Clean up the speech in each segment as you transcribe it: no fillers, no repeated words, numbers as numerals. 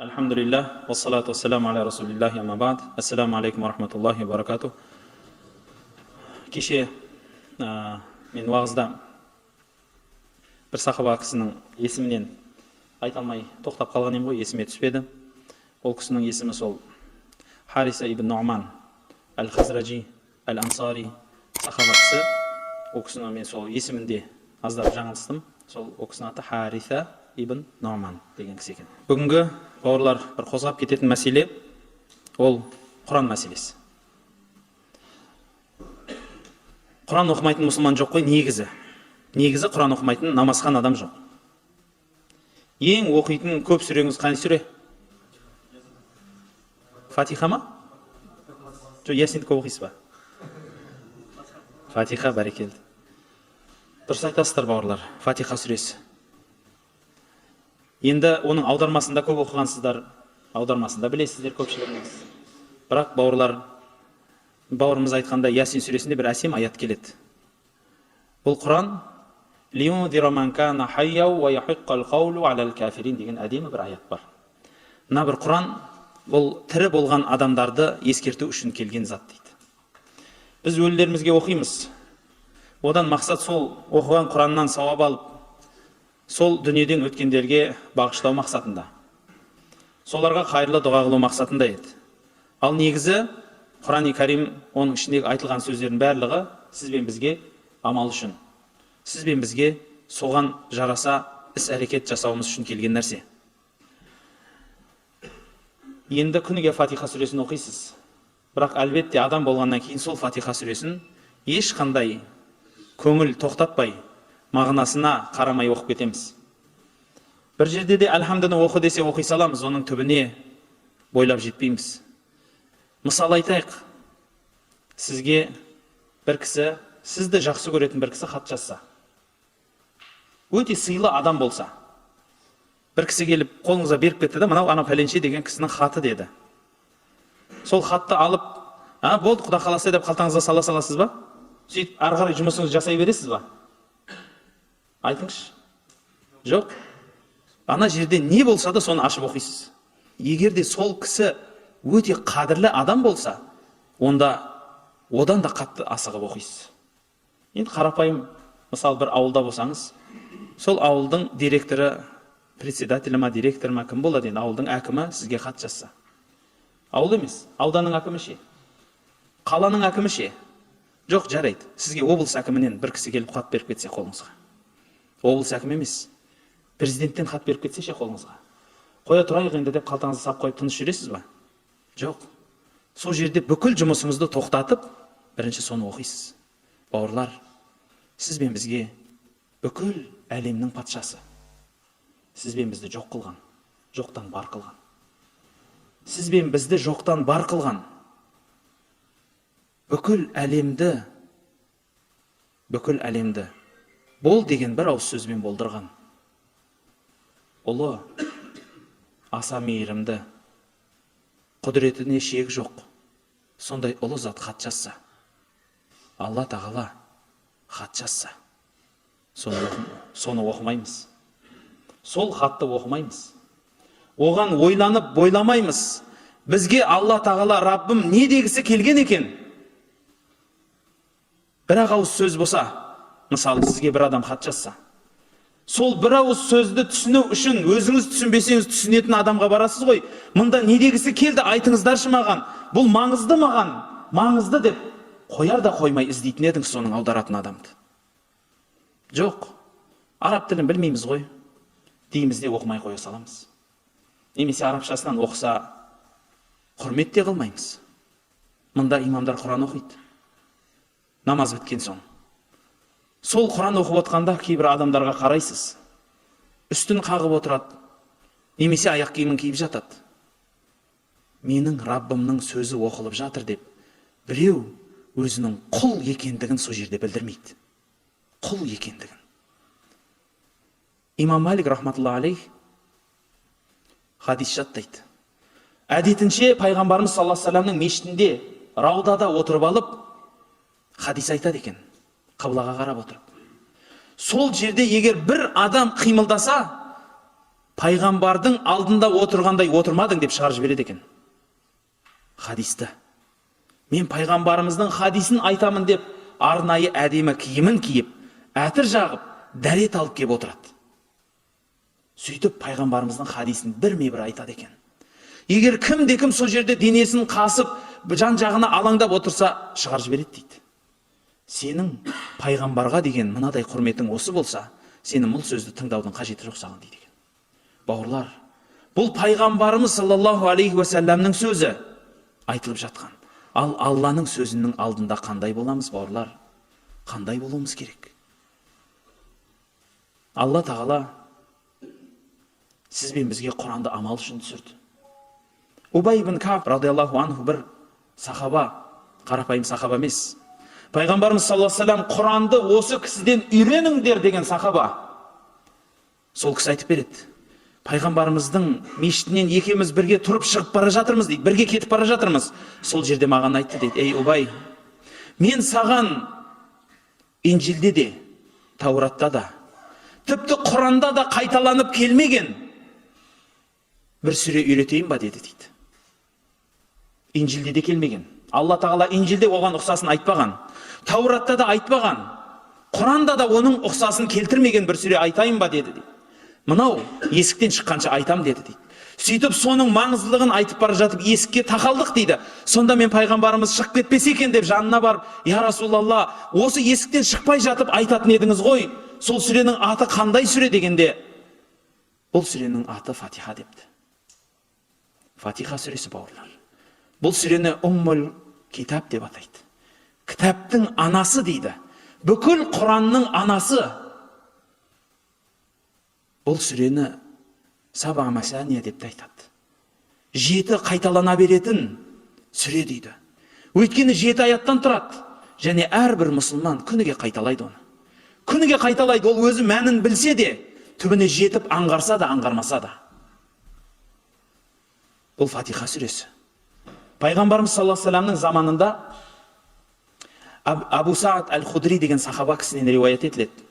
Alhamdulillah, вассалату вассаламу аля расулиллахи амма ба'д. Ассаламу алейкум ва рахматуллахи ва баракатух. Кеше мен уағызда бір сахаба кісінің есімінен айта алмай тоқтап қалған едім ғой, есіме түспеді. Ол кісінің есімі сол Хариса ибн Нуъман әл-Хазражи әл-Ансари сахаба кісі. Ол кісінің мен сол есімінде аздап жаңылыстым. Сол ол кісінің аты Хариса ибн Нуъман деген кісі екен. Бүгінгі бауырлар бір қозғап кететін мәселе ол Құран мәселесі. Құран оқымайтын мұсылман жоқ қой, негізі. Негізі Құран оқымайтын намазхан адам жоқ. Ең оқитын көп сүреңіз қандай сүре? Фатиха ма? Жоқ, Ясинді көп оқисыз ба? Фатиха, бәрекелді. Дұрыс айтасыздар бауырлар, Фатиха сүресі. Енді оның аудармасында көп оқығансыздар, аудармасында білесіздер көпшілігіңіз. Бірақ бауырымыз айтқанда Ясин сүресінде бір әсем аят келеді. Бұл Құран лиюнзира ман кана хайяу ва яхиққал қаулу алал кафирин деген әдемі бір аят бар. Мына бір Құран бұл тірі болған адамдарды ескерту үшін келген зат дейді. Біз өлілерімізге оқимыз. Одан мақсат сол оқыған Құраннан сауап алып, сол дүниеден өткендерге бағыштау мақсатында. Соларға қайырлы дұға қылу мақсатында еді. Ал негізі Құран-ы Карим оның ішіндегі айтылған сөздердің барлығы сізбен бізге амал үшін, сізбен бізге соған жараса іс-әрекет жасауымыз үшін келген нәрсе. Енді күніге Фатиха сүресін оқисыз. Бірақ әлбетте адам болғаннан кейін сол Фатиха сүресін ешқандай көңіл тоқтатпай, мағынасына қарамай оқып кетеміз. Бір жерде де әлхамдыны оқы десе оқи саламыз, оның түбіне бойлап жетпейміз. Мысал айтайық, сізге бір кісі, сізді жақсы көретін бір кісі хат жазса, өте сыйлы адам болса, бір кісі келіп қолыңызға беріп кетті да, мынау ана пәленше деген кісінің хаты деді. Сол хатты алып, болды, Құда қаласа деп қалтаңызға сала саласыз ба? Сөйтіп ары қарай жұмысыңызды жасай бересіз ба? Айтыңызшы. Жоқ. Ана жерде не болса да соны ашып оқисыз. Егер де сол кісі өте қадірлі адам болса, онда одан да қатты асығып оқисыз. Енді қарапайым, мысалы бір ауылда болсаңыз, сол ауылдың директоры, председателі ма, директор ма, кім болады, енді ауылдың әкімі сізге хат жазса. Ауыл емес, ауданның әкімі ше? Қаланың әкімі ше? Жоқ, жарайды. Сізге облыс әкімінен бір кісі келіп хат беріп кетсе қолыңызға. Облыс әкім емес, президенттен хат беріп кетсе ше қолыңызға. Қоя тұрайық енді деп қалтаңызды сап қойып тыныш жүресіз ба? Жоқ. Сол жерде бүкіл жұмысыңызды тоқтатып, бірінші соны оқисыз. Бауырлар, сіз бен бізге бүкіл әлемнің патшасы. Сіз бен бізді жоқ қылған, жоқтан бар қылған. Сіз бен бізді жоқтан бар қылған. Бүкіл әлемді бол деген бір ауыз сөзбен болдырған. Ұлы, аса мейірімді, құдіретіне шек жоқ, сондай ұлы зат хат жазса, Алла тағала хат жазса, соны оқымаймыз. Сол хатты оқымаймыз. Оған ойланып бойламаймыз. Бізге Алла тағала Раббым не дегісі келген екен? Бір ауыз сөз болса, мысалы сізге бір адам хат жазса, сол бір ауыз сөзді түсіну үшін өзіңіз түсінбесеңіз түсінетін адамға барасыз ғой. Мұнда не дегісі келді, айтыңыздаршы маған. Бұл маңызды маған, маңызды деп қояр да қоймай іздейтін едіңіз соның аударатын адамды. Жоқ, араб тілін білмейміз ғой, дейміз де оқымай қоя саламыз. Немесе арабшасынан оқыса құрмет те қылмаймыз. Мұнда имамдар Құран оқиды. Намаз біткен соң. Сол Құран оқып отқанда кейбір адамдарға қарайсыз. Үстін қағып отырады. Немесе аяқ киімін киіп жатады. Менің Раббымның сөзі оқылып жатыр деп, біреу өзінің құл екендігін сол жерде білдірмейді. Құл екендігін. Имам Малик рахматулла алейх хадис жаттайды. Әдетінше пайғамбарымыз саллаллаху алейхи вассаламның мешітінде раудада отырып алып хадис айтады екен, қыблаға қарап отырып. Сол жерде егер бір адам қимылдаса, пайғамбардың алдында отырғандай отырмадың деп шығарып жібереді екен хадисті. Мен пайғамбарымыздың хадисін айтамын деп арнайы әдемі киімін киіп, әтір жағып, дәрет алып кеп отырады. Сөйтіп пайғамбарымыздың хадисін бірме-бір айтады екен. Егер кім сол жерде денесін қасып, жан жағына алаңдап отырса, шығарып жібереді дейді. Сенің пайғамбарға деген мынадай құрметің осы болса, сенің бұл сөзді тыңдаудың қажеті жоқ саған дейді екен. Бауырлар, бұл пайғамбарымыз саллаллаху алейхи уассаламның сөзі айтылып жатқан. Ал Алланың сөзінің алдында қандай боламыз, бауырлар? Қандай болуымыз керек? Алла тағала сіз бен бізге Құранды амал үшін түсірді. Убай ибн Кааб радиаллаху анху бір сахаба, қарапайым сахаба емес. Пайғамбарымыз саллаллаху алейхи вассалам Құранды осы кісіден үйреніңдер деген сахаба. Сол кісі айтып береді. Пайғамбарымыздың мешітінен екеуміз бірге тұрып шығып бара жатырмыз дейді, бірге кетіп бара жатырмыз. Сол жерде маған айтты дейді: ей Убай, мен саған Инжилде де, Тауратта да, тіпті Құранда да қайталанып келмеген бір сүре үйретейін ба деді дейді. Инжилде де келмеген. Алла тағала Инжилде оған ұқсасын айтпаған. Тауратта да айтпаған. Құранда да оның ұқсасын келтірмеген бір сүре айтайын ба деді дейді. Мынау есіктен шыққанша айтам деді дейді. Сөйтіп соның маңыздылығын айтып бара жатып есікке тақалдық дейді. Сонда мен пайғамбарымыз шығып кетпесе екен деп жанына барып: я Расулалла, осы есіктен шықпай жатып айтатын едіңіз ғой, сол сүренің аты қандай сүре дегенде, бұл сүренің аты Фатиха депті. Фатиха сүресі, бауырлар. Бұл сүрені Уммул Китаб деп атайды. Кітаптың анасы дейді. Бүкіл Құранның анасы. Бұл сүрені Саба Масания деп айтады. 7 қайталана беретін сүре дейді. Өйткені 7 аяттан тұрады. Және әрбір мұсылман күніге қайталайды оны. Күніге қайталайды, ол өзі мәнін білсе де, түбіне жетіп аңғарса да, аңғармаса да. Бұл Фатиха сүресі. Пайғамбарымыз саллаллаху алейхи вассаламның заманында Абу Саад әл-Худри деген сахаба кісінен риуаят етіледі.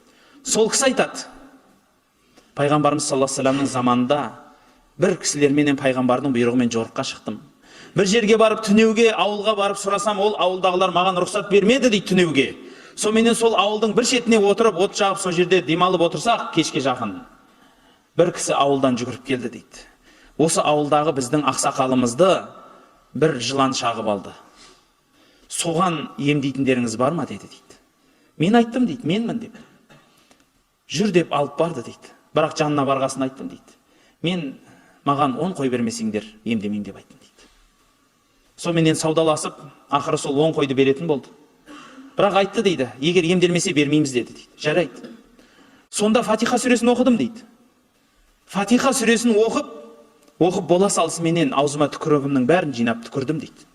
Сол кісі айтады: Пайғамбарымыз саллаллаху алейхи вассаламның заманында бір кісілерменен пайғамбардың бұйрығымен жорыққа шықтым. Бір жерге барып түнеуге, ауылға барып сұрасам, ол ауылдағылар маған рұқсат бермеді дейді түнеуге. Соменен сол ауылдың бір шетіне отырып, от жағып, сол жерде демалып отырсақ, кешке жақын бір кісі ауылдан жүгіріп келді дейді. Осы ауылдағы біздің ақсақалымызды бір жылан шағып алды. Соған емдейтіндеріңіз бар ма деді дейді. Мен айттым дейді, менмін деп. Жүр деп алып барды дейді. Бірақ жанына барғасын айттым дейді. Маған 10 қой бермесеңдер емдемеймін деп айттым дейді. Соменен саудаласып, ақыры сол 10 қойды беретін болды. Бірақ айтты дейді, егер емделмесе бермейміз деді дейді. Жарайды. Сонда Фатиха сүресін оқыдым дейді. Фатиха сүресін оқып бола салысыменен аузыма түкірігімнің бәрін жинап түкірдім дейді.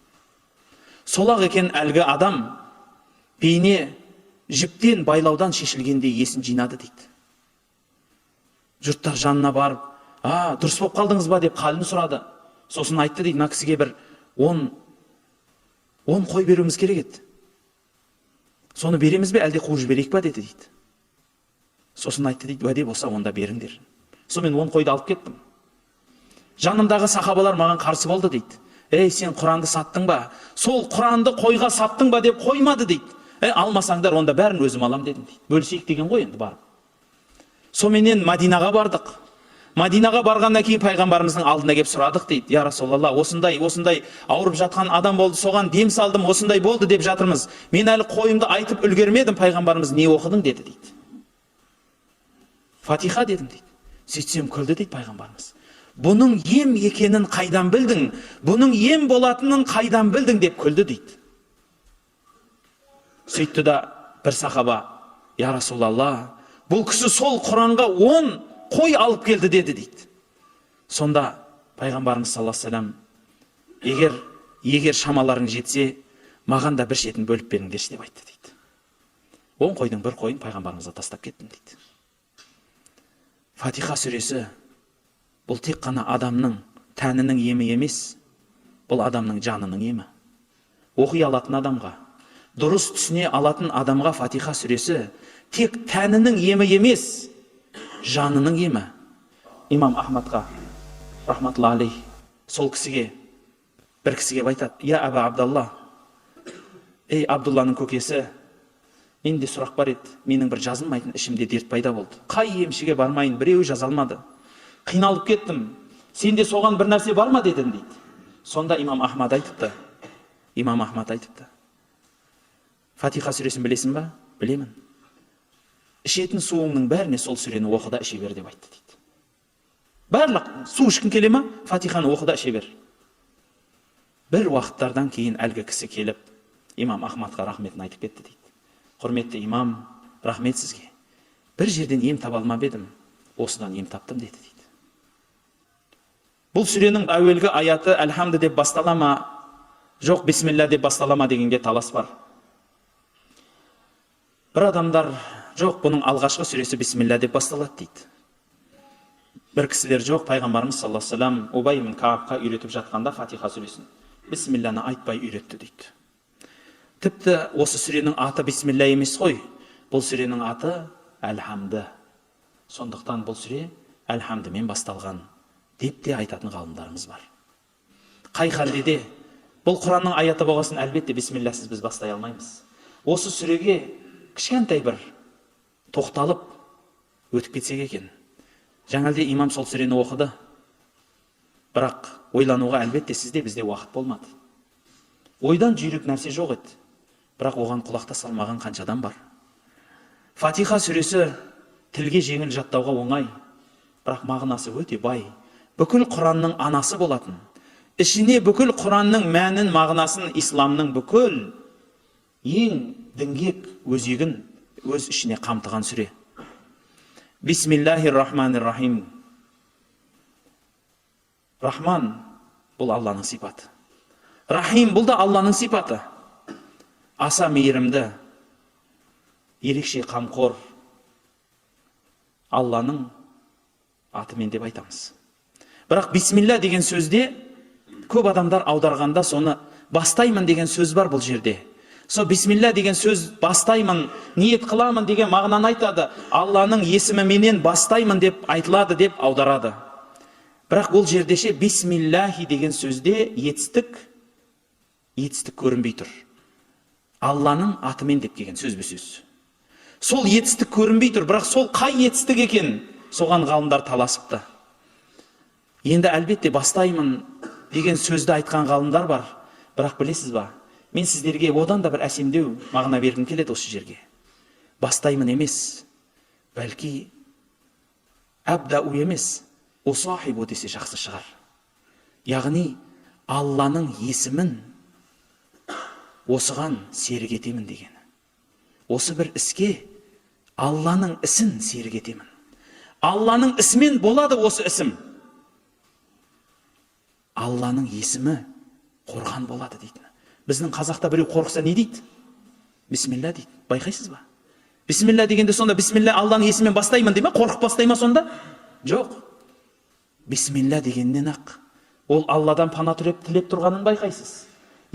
Солақ екен әлгі адам бейне жіптен байлаудан шешілгенде есін жинады дейді. Жұрттар жанына барып: дұрыс болып қалдыңыз ба деп қалын сұрады. Сосын айтты дейді, мына кісіге бір 10 қой беруіміз керек еді. Соны береміз бе, әлде қуып жіберейік па деді дейді. Сосын айтты дейді, уәде болса онда беріңдер. Сонымен 10 қойды алып кеттім. Жанымдағы сахабалар маған қарсы болды дейді. Ей, сен Құранды саттың ба? Сол Құранды қойға саттың ба деп қоймады дейді. Алмасаңдар, онда бәрін өзім алам дедім дейді. Бөлісейік деген ғой енді барып. Соменен Мадинаға бардық. Мадинаға барғаннан кейін пайғамбарымыздың алдына келіп сұрадық дейді. Я Расулалла, осындай ауырып жатқан адам болды, соған дем салдым, осындай болды деп жатырмыз. Мен әлі қойымды айтып үлгермедім, пайғамбарымыз не оқыдың деді дейді. Фатиха дедім дейді. Сөйтсем күлді дейді пайғамбарымыз. Бұның ем екенін қайдан білдің? Бұның ем болатынын қайдан білдің деп күлді дейді. Сөйтті да бір сахаба: я Расулалла, бұл кісі сол Құранға 10 қой алып келді деді дейді. Сонда пайғамбарымыз саллаллаху алейхи вассалам: егер шамаларың жетсе, маған да бір шетін бөліп беріңдерші деп айтты дейді. 10 қойдың бір қойын пайғамбарымызға тастап кеттім дейді. Фатиха сүресі бұл тек қана адамның тәнінің емі емес, бұл адамның жанының емі. Оқи алатын адамға, дұрыс түсіне алатын адамға Фатиха сүресі тек тәнінің емі емес, жанының емі. имам Ахмадқа рахматулла алейх, сол кісіге, бір кісіге айтады: я Аба Абдалла, ей Абдулланың көкесі, менде сұрақ бар еді, менің бір жазылмайтын ішімде дерт пайда болды, қай емшіге бармайын, біреуі жаза алмады, қиналып кеттім, сенде соған бір нәрсе бар ма дедім дейді. Сонда имам Ахмад айтыпты, Фатиха сүресін білесің ба? Білемін. Ішетін суыңның бәріне сол сүрені оқы да іше бер деп айтты дейді. Барлық су ішкің келе ма? Фатиханы оқы да іше бер. Бір уақыттардан кейін әлгі кісі келіп, имам Ахмадқа рахметін айтып кетті дейді. Құрметті имам, рахмет сізге. Бір жерден ем таба алмап едім, осыдан ем таптым деді дейді. Бұл сүренің әуелгі аяты әлхамды деп басталама, жоқ бисмилля деп басталама дегенге талас бар. Бір адамдар, жоқ бұның алғашқы сүресі бисмилля деп басталады дейді. Бір кісілер, жоқ пайғамбарымыз саллаллаху алейхи ва саллям Убай ибн Каабқа үйретіп жатқанда Фатиха сүресін бисмилляны айтпай үйретті дейді. Тіпті осы сүренің аты бисмилля емес қой, бұл сүренің аты әлхамды. Сондықтан бұл сүре әлхамдымен басталған деп те айтатын ғалымдарымыз бар. Қай халде де бұл Құранның аяты болғасын, әлбетте бисмиллясыз біз бастай алмаймыз. Осы сүреге кішкентай бір тоқталып өтіп кетсек екен. Жаңалде имам сол сүрені оқыды, бірақ ойлануға әлбетте сізде бізде уақыт болмады. Ойдан жүйрік нәрсе жоқ еді, бірақ оған құлақта салмаған қанша адам бар. Фатиха сүресі тілге жеңіл жаттауға оңай, бірақ мағынасы өте бай. Бүкіл Құранның анасы болатын. Ішіне бүкіл Құранның мәнін, мағынасын, исламның бүкіл ең діңгек өзегін өз ішіне қамтыған сүре. Бисмиллахир-рахманир-рахим. Рахман бұл Алланың сипаты. Рахим бұл да Алланың сипаты. Аса мейірімді, ерекше қамқор Алланың атымен деп айтамыз. Бірақ бисмилля деген сөзде көп адамдар аударғанда соны бастаймын деген сөз бар бұл жерде. Со бисмилля деген сөз бастаймын, ниет қыламын деген мағынаны айтады. Алланың есіміменен бастаймын деп айтылады деп аударады. Бірақ бұл жердеше бисмиллахи деген сөзде етістік көрінбей тұр. Алланың атымен деп келген сөз бе сөз. Сол етістік көрінбей тұр, бірақ сол қай етістік екен, соған ғалымдар таласыпты. Енді әлбетте бастаймын деген сөзді айтқан ғалымдар бар, бірақ білесіз ба, мен сіздерге одан да бір әсемдеу мағына бергім келеді осы жерге. Бастаймын емес, бәлки әбдау емес, усахибу десе жақсы шығар. Яғни Алланың есімін осыған серік етемін деген. Осы бір іске Алланың ісін серік етемін. Алланың ісімен болады осы ісім. Алланың есімі қорған болады дейді. Біздің қазақта біреу қорықса не дейді? Бисмилля дейді. Байқайсыз ба? Бисмилля дегенде сонда бисмилля Алланың есімімен бастаймын дей ме? Қорқып бастай ма сонда? Жоқ. Бисмилля дегеннен ақ ол Алладан пана тілеп тұрғанын байқайсыз.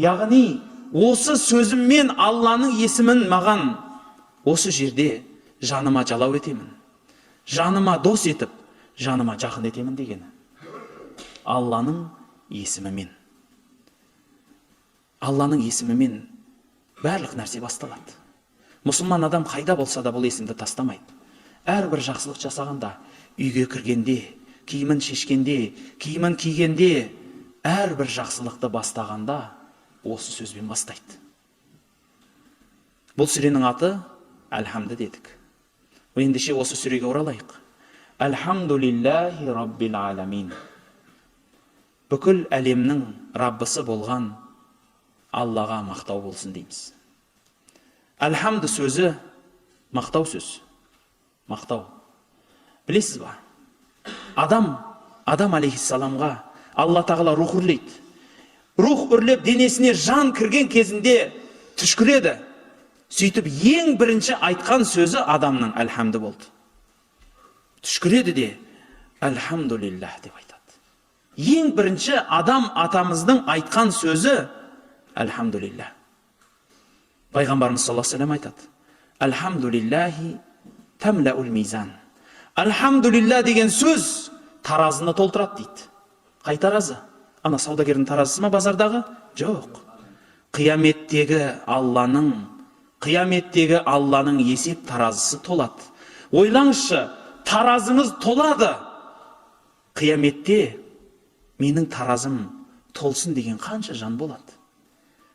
Яғни осы сөзіммен Алланың есімін маған осы жерде жаныма жалау етемін. Жаныма дос етіп, жаныма жақын етемін дегені. Алланың есімімен. Алланың есімімен барлық нәрсе басталады. Мұсылман адам қайда болса да бұл есімді тастамайды. Әрбір жақсылық жасағанда, үйге кіргенде, киімін шешкенде, киімін кигенде, әрбір жақсылықты бастағанда осы сөзбен бастайды. Бұл сүренің аты әлхамды дедік. Ендеше осы сүреге оралайық. Әлхамдулиллахи раббил аламин. Бүкіл әлемнің Раббысы болған Аллаға мақтау болсын дейміз. Әлхамды сөзі мақтау сөз. Мақтау. Білесіз ба? Адам алейхиссаламға Алла тағала рух үрлейді. Рух үрлеп денесіне жан кірген кезінде түшкіреді. Сөйтіп ең бірінші айтқан сөзі адамның әлхамды болды. Түшкіреді де әлхамдулиллах деп айтады. Ең бірінші адам атамыздың айтқан сөзі әлхамдулиллах. Пайғамбарымыз саллаллаху алейхи ва саллям айтады: Әлхамдулиллахи тамлаул мизан. Әлхамдулиллах деген сөз таразыны толтырады дейді. Қай таразы? Ана саудагердің таразысы ма базардағы? Жоқ. Қияметтегі Алланың есеп таразысы толады. Ойлаңызшы, таразыңыз толады. Қияметте менің таразым толсын деген қанша жан болады?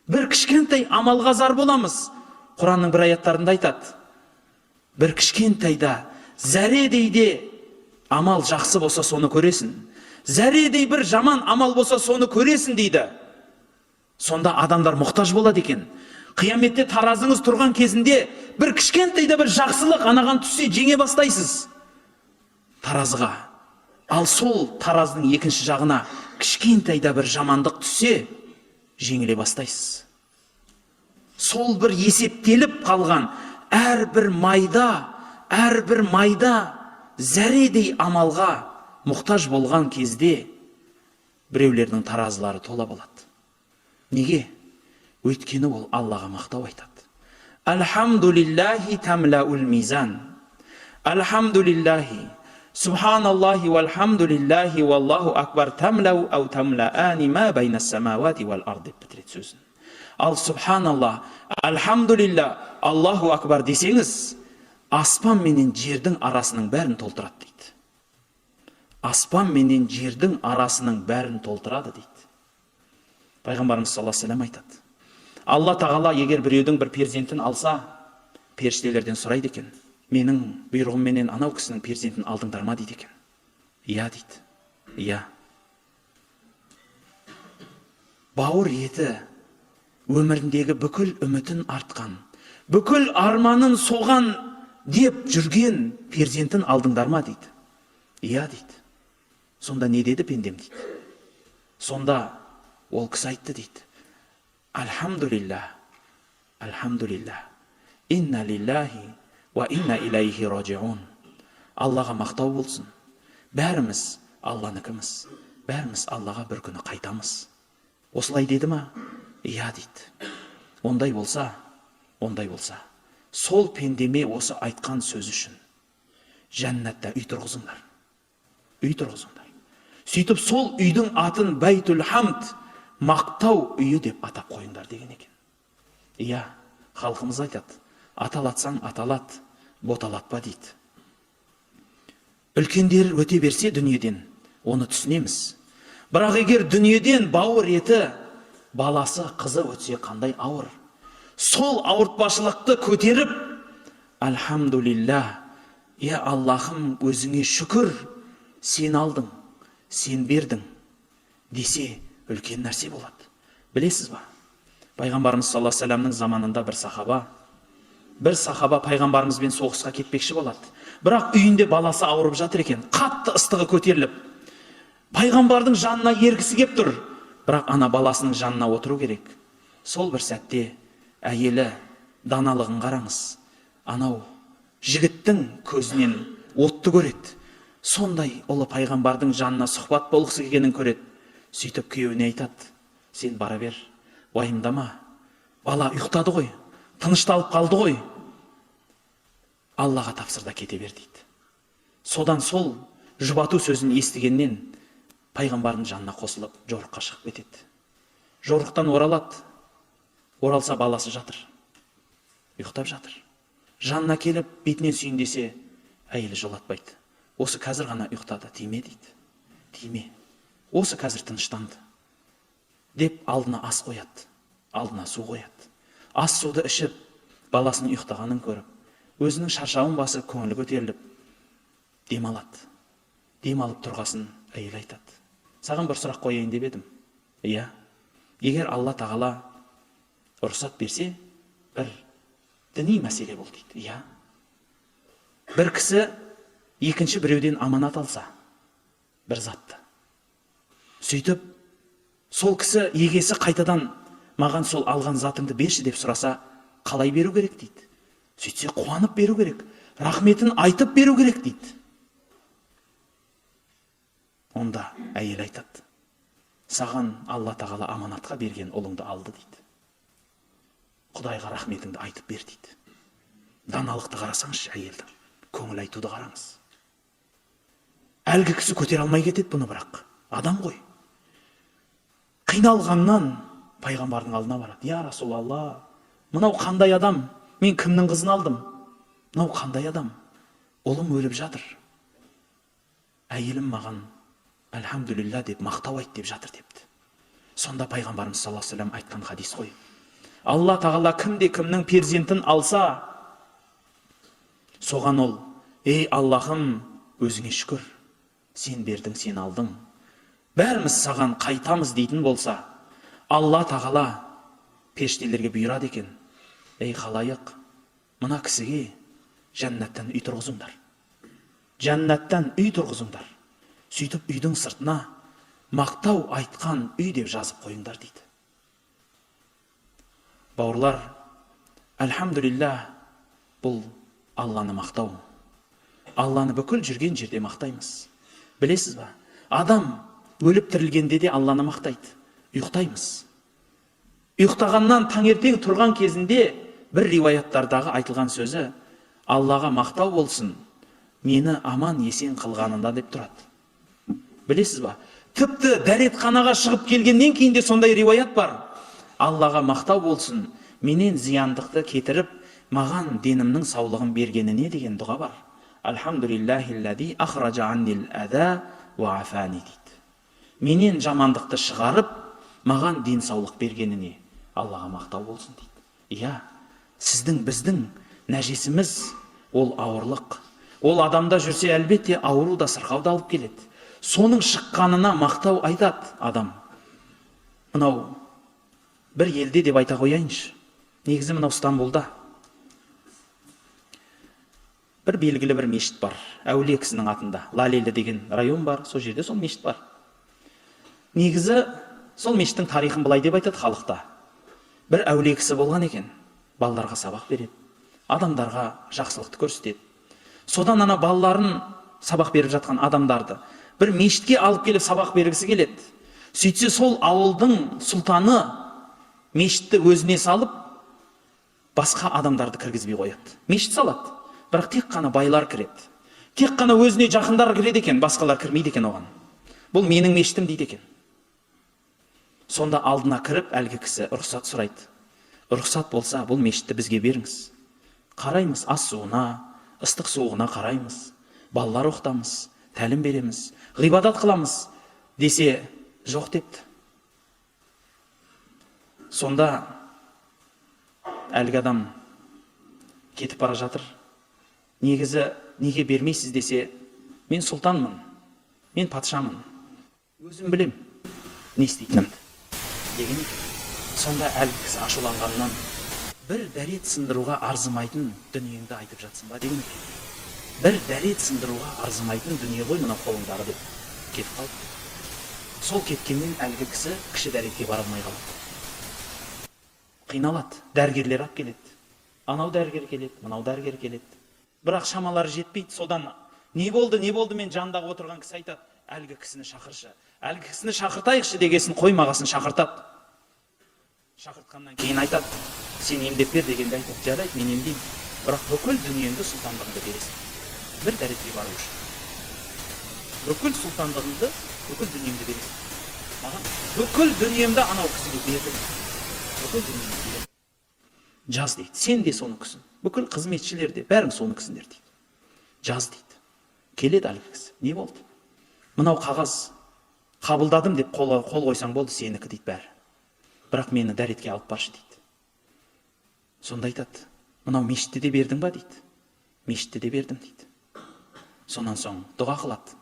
Бір кішкентай амалға зар боламыз. Құранның бір аяттарында айтады. Бір кішкентайда зәредей де амал жақсы болса соны көресің. Зәредей бір жаман амал болса соны көресің дейді. Сонда адамдар мұқтаж болады екен. Қияметте таразыңыз тұрған кезінде бір кішкентайда бір жақсылық анаған түссе жеңе бастайсыз таразыға. Ал сол таразының екінші жағына кішкентайда бір жамандық түссе жеңіле бастайсыз. Сол бір есептеліп қалған әрбір майда зәредей амалға мұқтаж болған кезде біреулердің таразылары тола болады. Неге? Өйткені ол Аллаға мақтау айтады. Алхамдулиллахи тамлаул мизан. Алхамдулиллахи. Субханаллахи валхамдулиллахи валлаху акбар тамлау ау тамлаани ма байна самавати вал ард деп бітіреді сөзін. Ал субханаллах, алхамдулилля, Аллаху акбар десеңіз, аспан менен жердің арасының бәрін толтырады дейді. Аспан менен жердің арасының бәрін толтырады дейді. Пайғамбарымыз саллаллаху алейхи ва саллям айтады. Алла тағала егер біреудің бір перзентін алса, періштелерден сұрайды екен. Менің бұйрығымменен анау кісінің перзентін алдыңдар ма дейді екен. Иә дейді. Иә. Бауыр еті өміріндегі бүкіл үмітін артқан, бүкіл арманын соған деп жүрген перзентін алдыңдар ма дейді. Иә дейді. Сонда не деді пендем дейді. Сонда ол кісі айтты дейді. Алхамдулиллах, алхамдулиллах, инна лиллахи ва инна илайхи раджиун. Аллаға мақтау болсын. Бәріміз Алланыкіміз. Бәріміз Аллаға бір күні қайтамыз. Осылай деді ма? Иә дейді. Ондай болса, сол пендеме осы айтқан сөз үшін жәннатта үй тұрғызыңдар. Үй тұрғызыңдар. Сөйтіп сол үйдің атын Байтул Хамд, мақтау үйі деп атап қойыңдар деген екен. Иә, халқымыз айтады. Аталатсаң аталат, боталатпа дейді. Үлкендер өте берсе дүниеден, оны түсінеміз. Бірақ егер дүниеден бауыр еті, баласы, қызы өтсе қандай ауыр. Сол ауыртпашылықты көтеріп, алхамдулилlah, е Аллахым өзіңе шүкір, сен алдың, сен бердің, десе үлкен нәрсе болады. Білесіз ба? Пайғамбарымыз саллаллаху алейхи ва саллямның заманында бір сахаба пайғамбарымызбен соғысқа кетпекші болады. Бірақ үйінде баласы ауырып жатыр екен, қатты ыстығы көтеріліп. Пайғамбардың жанына ергісі кеп тұр, бірақ ана баласының жанына отыру керек. Сол бір сәтте әйелі даналығын қараңыз. Анау жігіттің көзінен отты көреді. Сондай ұлы пайғамбардың жанына сұхбат болғысы келгенін көреді. Сөйтіп күйеуіне айтады: сен бара бер, уайымдама. Бала ұйықтады ғой, тынышталып қалды ғой. Аллаға тапсыр да кете бер дейді. Содан сол жұбату сөзін естігеннен пайғамбардың жанына қосылып жорыққа шығып кетеді. Жорықтан оралады. Оралса баласы жатыр. Ұйықтап жатыр. Жанына келіп бетінен сүйін десе, әйелі жолатпайды. Осы қазір ғана ұйықтады, тиме дейді. Тиме. Осы қазір тыныштанды. Деп алдына ас қояды. Алдына су қояды. Ас суды ішіп, баласының ұйықтағанын көріп, өзінің шаршауын басып, көңілі көтеріліп, демалады. Демалып тұрғасын әйел айтады: саған бір сұрақ қояйын деп едім. Иә. Егер Алла тағала рұқсат берсе, бір діни мәселе бол дейді. Иә. Бір кісі екінші біреуден аманат алса, бір затты. Сөйтіп, сол кісі егесі қайтадан маған сол алған затыңды берші деп сұраса, қалай беру керек дейді. Сөйтсе қуанып беру керек, рахметін айтып беру керек дейді. Онда әйел айтады: саған Алла тағала аманатқа берген ұлыңды алды дейді. Құдайға рахметіңді айтып бер дейді. Даналықты қарасаңызшы әйелдің, көңіл айтуды қараңыз. Әлгі кісі көтере алмай кетеді бұны, бірақ адам ғой. Қиналғаннан пайғамбардың алдына барады. Я Расулалла, мынау қандай адам? Мен кімнің қызын алдым? Мынау қандай адам? Ұлым өліп жатыр. Әйелім маған әлхамдулилля деп мақтау айт деп жатыр депті. Сонда пайғамбарымыз саллаллаху алейхи ва саллям айтқан хадис қой. Алла тағала кімде кімнің перзентін алса, соған ол: ей Аллахым, өзіңе шүкір, сен бердің, сен алдың, бәріміз саған қайтамыз дейтін болса, Алла тағала періштелерге бұйырады екен: ей халайық, мына кісіге жәннаттан үй тұрғызыңдар. Жәннаттан үй тұрғызыңдар. Сөйтіп үйдің сыртына мақтау айтқан үй деп жазып қойыңдар дейді. Бауырлар, әлхамдулилля, бұл Алланы мақтау. Алланы бүкіл жүрген жерде мақтаймыз. Білесіз ба? Адам өліп тірілгенде де Алланы мақтайды. Ұйықтаймыз. Ұйықтағаннан таңертең тұрған кезінде бір риуаяттардағы айтылған сөзі: Аллаға мақтау болсын, мені аман есен қылғанында деп тұрады. Білесіз ба? Тіпті дәретханаға шығып келгеннен кейін де сондай риуаят бар. Аллаға мақтау болсын, менен зияндықты кетіріп, маған денімнің саулығын бергеніне деген дұға бар. Алхамдулиллахиллади ахраджа аннил ада ва афани дейді. Менен жамандықты шығарып, маған денсаулық бергеніне Аллаға мақтау болсын дейді. Иә, сіздің, біздің нәжесіміз ол ауырлық. Ол адамда жүрсе, әлбетте ауру да, сырқау да алып келеді. Соның шыққанына мақтау айтады адам. Мынау бір елде деп айта қояйыншы. Негізі мынау Стамбулда бір белгілі бір мешіт бар. Әулие кісінің атында. Лалелі деген район бар. Сол жерде сол мешіт бар. Негізі сол мешіттің тарихын былай деп айтады халықта: бір әулие кісі болған екен. Балаларға сабақ береді. Адамдарға жақсылықты көрсетеді. Содан ана балаларын сабақ беріп жатқан адамдарды бір мешітке алып келіп сабақ бергісі келеді. Сөйтсе сол ауылдың сұлтаны мешітті өзіне салып, басқа адамдарды кіргізбей қояды. Мешіт салады, бірақ тек қана байлар кіреді. Тек қана өзіне жақындар кіреді екен, басқалар кірмейді екен оған. Бұл менің мешітім дейді екен. Сонда алдына кіріп әлгі кісі рұқсат сұрайды. Рұқсат болса, бұл мешітті бізге беріңіз. Қараймыз, ас суына, ыстық суығына қараймыз. Балалар оқытамыз, тәлім береміз, ғибадат қыламыз десе, жоқ депті. Сонда әлгі адам кетіп бара жатыр. Негізі неге бермейсіз десе, мен сұлтанмын, мен патшамын, өзім білем не істейтінімді деген екен. Сонда әлгі кісі ашуланғаннан: бір дәрет сындыруға арзымайтын дүниеңді айтып жатсың ба деген екен. Бір дәрет сындыруға арзымайтын дүние ғой мына қолыңдағы деп кетіп қалды. Сол кеткеннен әлгі кісі кіші дәретке бара алмай қалды. Қиналады, дәрігерлер алып келеді. Анау дәрігер келеді, мынау дәрігер келеді. Бірақ шамалары жетпейді. Содан не болды, мен жандағы отырған кісі айтады: әлгі кісіні шақыршы. Әлгі кісіні шақыртайықшы дегесін қоймағасын шақыртады. Шақыртқаннан кейін айтады: сен емдеп бер дегенде айтады: жарайды, мен емдеймін, бірақ бүкіл дүниеңді, сұлтандығыңды бересің. Бір дәретке бару үшін. Бүкіл сұлтандығыңды, бүкіл дүниеңді бересің. Маған бүкіл дүниемді анау кісіге бердім. Бүкіл дүниемді бердім. Жаз дейді. Сен де соның кісің. Бүкіл қызметшілер де бәрің соның кісіңдер дейді. Жаз дейді. Келеді әлгі кісі: не болды? Мынау қағаз қабылдадым деп қол қойсаң болды, сенікі дейді бәрі. Бірақ мені дәретке алып баршы дейді. Сонда айтады: мынау мешітті де бердің ба дейді. Мешітті де бердім дейді. Сонан соң дұға қылады.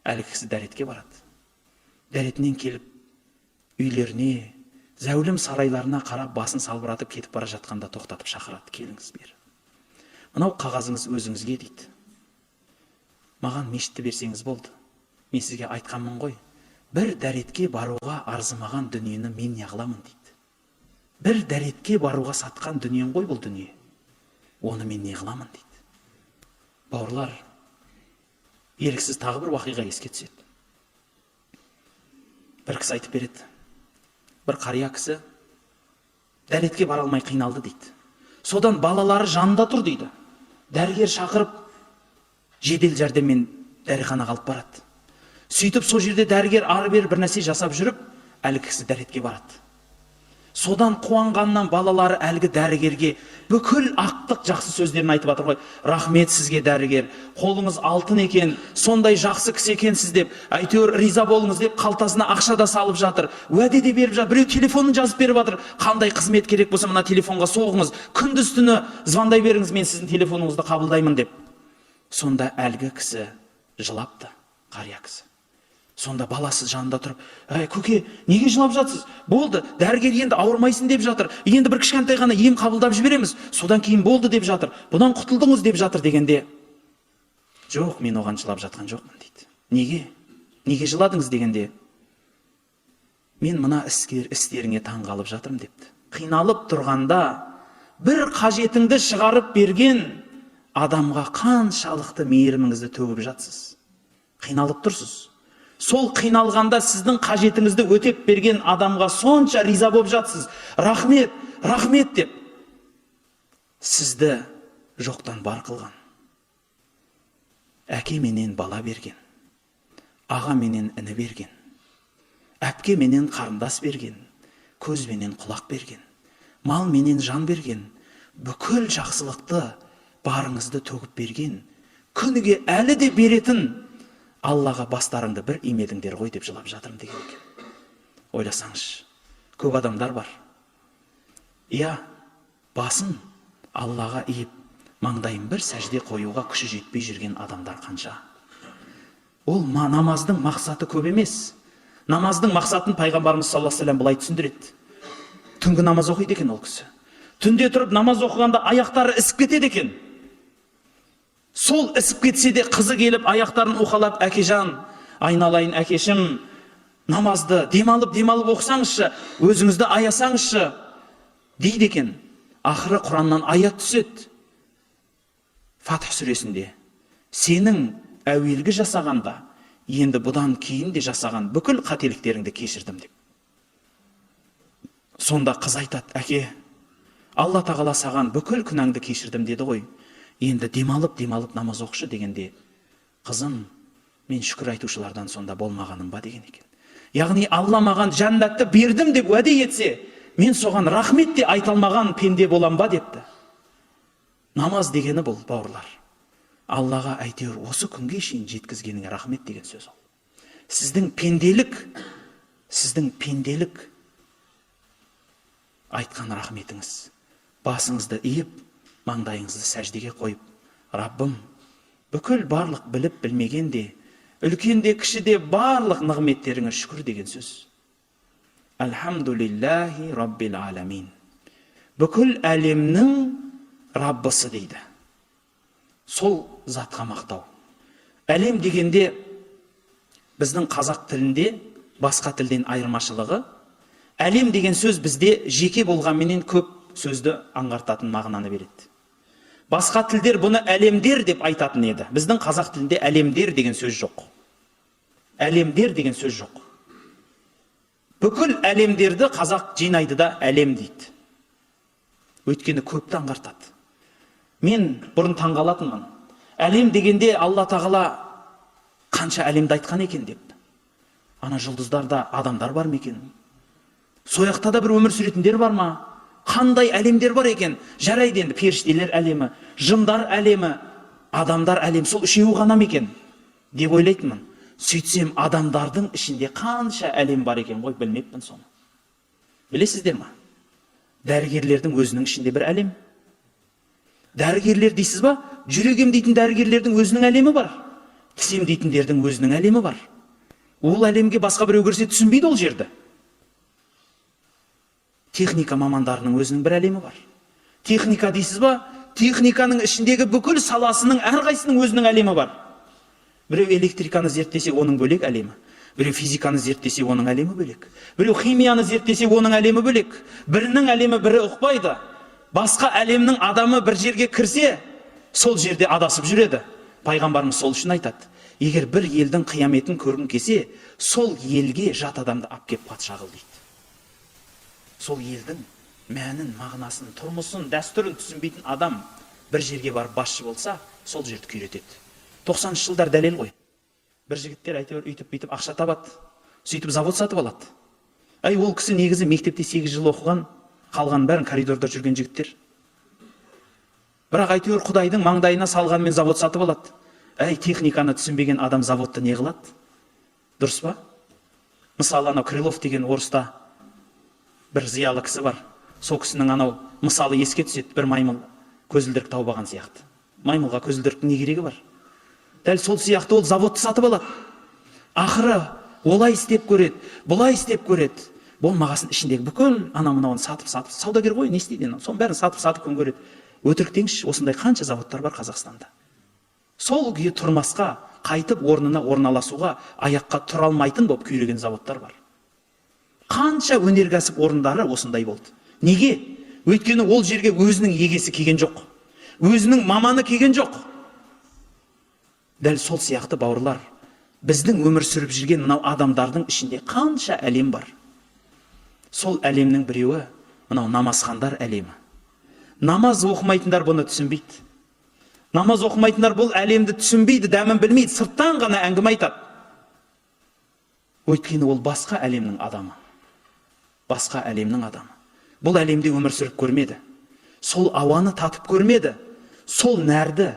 Әлгі кісі дәретке барады. Дәретінен келіп үйлеріне, зәулім сарайларына қарап басын салбыратып кетіп бара жатқанда тоқтатып шақырады: келіңіз бері. Мынау қағазыңыз өзіңізге дейді. Маған мешітті берсеңіз болды. Мен сізге айтқанмын ғой, бір дәретке баруға арзымаған дүниені мен не қыламын дейді. Бір дәретке баруға сатқан дүнием ғой бұл дүние. Оны мен не қыламын дейді. Бауырлар, еріксіз тағы бір уақиға еске түседі. Бір кісі айтып береді. Бір қария кісі дәретке бара алмай қиналды дейді. Содан балалары жанында тұр дейді. Дәрігер шақырып жедел жәрдеммен дәріханаға алып барады. Сөйтіп сол жерде дәрігер ары бері бір нәрсе жасап жүріп, әлгі кісі дәретке барады. Содан қуанғаннан балалары әлгі дәрігерге бүкіл ақтық жақсы сөздерін айтып жатыр ғой. Рахмет сізге дәрігер, қолыңыз алтын екен, сондай жақсы кісі екенсіз деп, әйтеуір риза болыңыз деп қалтасына ақша да салып жатыр, уәде де беріп жатыр, біреу телефонын жазып беріп жатыр. Қандай қызмет керек болса мына телефонға соғыңыз, күндіз түні звондай беріңіз, мен сіздің телефоныңызды қабылдаймын деп. Сонда әлгі кісі жылапты, қария кісі. Сонда баласы жанында тұрып, көке, неге жылап жатсыз? Болды, дәрігер енді ауырмайсың деп жатыр. Енді бір кішкентай ғана ем қабылдап жібереміз. Содан кейін болды деп жатыр. Бұдан құтылдыңыз деп жатыр дегенде, жоқ, мен оған жылап жатқан жоқпын дейді. Неге? Неге жыладыңыз дегенде, мен мына істеріңе таңғалып жатырмын депті. Қиналып тұрғанда бір қажетіңді шығарып берген адамға қаншалықты мейіріміңізді төгіп жатсыз. Қиналып тұрсыз. Сол қиналғанда сіздің қажетіңізді өтеп берген адамға сонша риза болып жатсыз. Рахмет, рахмет деп. Сізді жоқтан бар қылған. Әке менен бала берген. Аға менен іні берген. Әпке менен қарындас берген. Көз менен құлақ берген. Мал менен жан берген. Бүкіл жақсылықты барыңызды төгіп берген. Күніге әлі де беретін Аллаға бастарыңды бір имедіңдер ғой деп жылап жатырмын деген екен. Ойласаңыз, көп адамдар бар. Иә, басын Аллаға иіп, маңдайын бір сәжде қоюға күші жетпей жүрген адамдар қанша. Ол намаздың мақсаты көп емес. Намаздың мақсатын пайғамбарымыз саллаллаху алейхи ва саллям былай түсіндіреді. Түнгі намаз оқиды екен ол кісі. Түнде тұрып намаз оқығанда аяқтары ісіп кетеді екен. Сол ісіп кетсе де қызы келіп аяқтарын уқалап, әкежан, айналайын әкешім, намазды демалып оқысаңызшы, өзіңізді аясаңызшы дейді екен. Ақыры Құраннан аят түседі. Фатх сүресінде, сенің әуелгі жасағанда, енді бұдан кейін де жасаған бүкіл қателіктеріңді кешірдім деп. Сонда қыз айтады, әке, Алла тағала саған бүкіл күнәңді кешірдім деді ғой. Енді демалып намаз оқышы дегенде, қызым, мен шүкір айтушылардан сонда болмағаным ба деген екен. Яғни Алла маған жәннатты бердім деп уәде етсе, мен соған рахмет те айта алмаған пенде болам ба депті. Намаз дегені бұл, бауырлар. Аллаға әйтеуір осы күнге шейін жеткізгеніңе рахмет деген сөз ол. Сіздің пенделік айтқан рахметіңіз. Басыңызды иіп, маңдайыңызды сәждеге қойып, Раббым, бүкіл барлық біліп білмегенде, үлкенде кішіде барлық нығметтеріңе шүкір деген сөз. Әлхамдулиллахи Раббил аламин. Бүкіл әлемнің Раббысы дейді. Сол затқа мақтау. Әлем дегенде біздің қазақ тілінде басқа тілден айырмашылығы, әлем деген сөз бізде жеке болғанменен көп сөзді аңғартатын мағынаны береді. Басқа тілдер бұны әлемдер деп айтатын еді. Біздің қазақ тілінде әлемдер деген сөз жоқ. Әлемдер деген сөз жоқ. Бүкіл әлемдерді қазақ жинайды да әлем дейді. Өйткені көпті аңғартады. Мен бұрын таңғалатынмын. Әлем дегенде Алла тағала қанша әлемді айтқан екен деп. Ана жұлдыздарда адамдар бар ма екен? Сояқта да бір өмір сүретіндер бар ма? Қандай әлемдер бар екен? Жарайды енді, періштелер әлемі, жындар әлемі, адамдар әлемі, сол үшеуі ғана ма екен деп ойлайтынмын. Сөйтсем, адамдардың ішінде қанша әлем бар екен ғой, білмеппін соны. Білесіздер ма? Дәрігерлердің өзінің ішінде бір әлем. Дәрігерлер дейсіз ба? Жүрегім дейтін дәрігерлердің өзінің әлемі бар. Тісем дейтіндердің өзінің әлемі бар. Ол әлемге басқа біреу кірсе түсінбейді ол жерді. Техника мамандарының өзінің бір әлемі бар. Техника дейсіз ба? Техниканың ішіндегі бүкіл саласының әрқайсының өзінің әлемі бар. Біреу электриканы зерттесе, оның бөлек әлемі. Біреу физиканы зерттесе, оның әлемі бөлек. Біреу химияны зерттесе, оның әлемі бөлек. Бірінің әлемі бірі ұқпайды. Басқа әлемнің адамы бір жерге кірсе, сол жерде адасып жүреді. Пайғамбарымыз сол үшін айтады. Егер бір елдің қияметін көргің келсе, сол елге жат адамды алып кеп патша қыл дейді. Сол елдің мәнін, мағынасын, тұрмысын, дәстүрін түсінбейтін адам бір жерге барып басшы болса, сол жерді күйретеді. 90 жылдар дәлел ғой. бір жігіттер әйтеуір үйтіп бүйтіп ақша табады, сөйтіп завод сатып алады. Ол кісі негізі мектепте 8 жыл оқыған, қалған бәрін коридорда жүрген жігіттер. Бірақ әйтеуір Құдайдың маңдайына салғанмен завод сатып алады. Техниканы түсінбеген адам заводты не қылады? Дұрыс па? Мысалы, анау Крылов деген орыста бір зиялы кісі бар. Сол кісінің анау мысалы еске түседі, бір маймыл көзілдірік тауып алған сияқты. Маймылға көзілдіріктің не керегі бар? Дәл сол сияқты ол заводты сатып алады. Ақыры олай істеп көреді, бұлай істеп көреді. Болмағасын ішіндегі бүкіл анау-мынауын сатып, саудагер ғой, не істейді? Соның бәрін сатып күн көреді. Өтірік деңізші, осындай қанша заводтар бар Қазақстанда. Сол күйі тұрмасқа, қайтып орнына орналасуға, аяққа тұра алмайтын болып күйреген заводтар бар. Қанша өнеркәсіп орындары осындай болды. Неге? Өйткені ол жерге өзінің егесі келген жоқ. Өзінің маманы келген жоқ. Дәл сол сияқты бауырлар, біздің өмір сүріп жүрген мынау адамдардың ішінде қанша әлем бар. Сол әлемнің біреуі мынау намазхандар әлемі. Намаз оқымайтындар бұны түсінбейді. Намаз оқымайтындар бұл әлемді түсінбейді, дәмін білмейді, сырттан ғана әңгіме айтады. Өйткені ол басқа әлемнің адамы. Басқа әлемнің адамы. Бұл әлемде өмір сүріп көрмеді. Сол ауаны татып көрмеді. Сол нәрді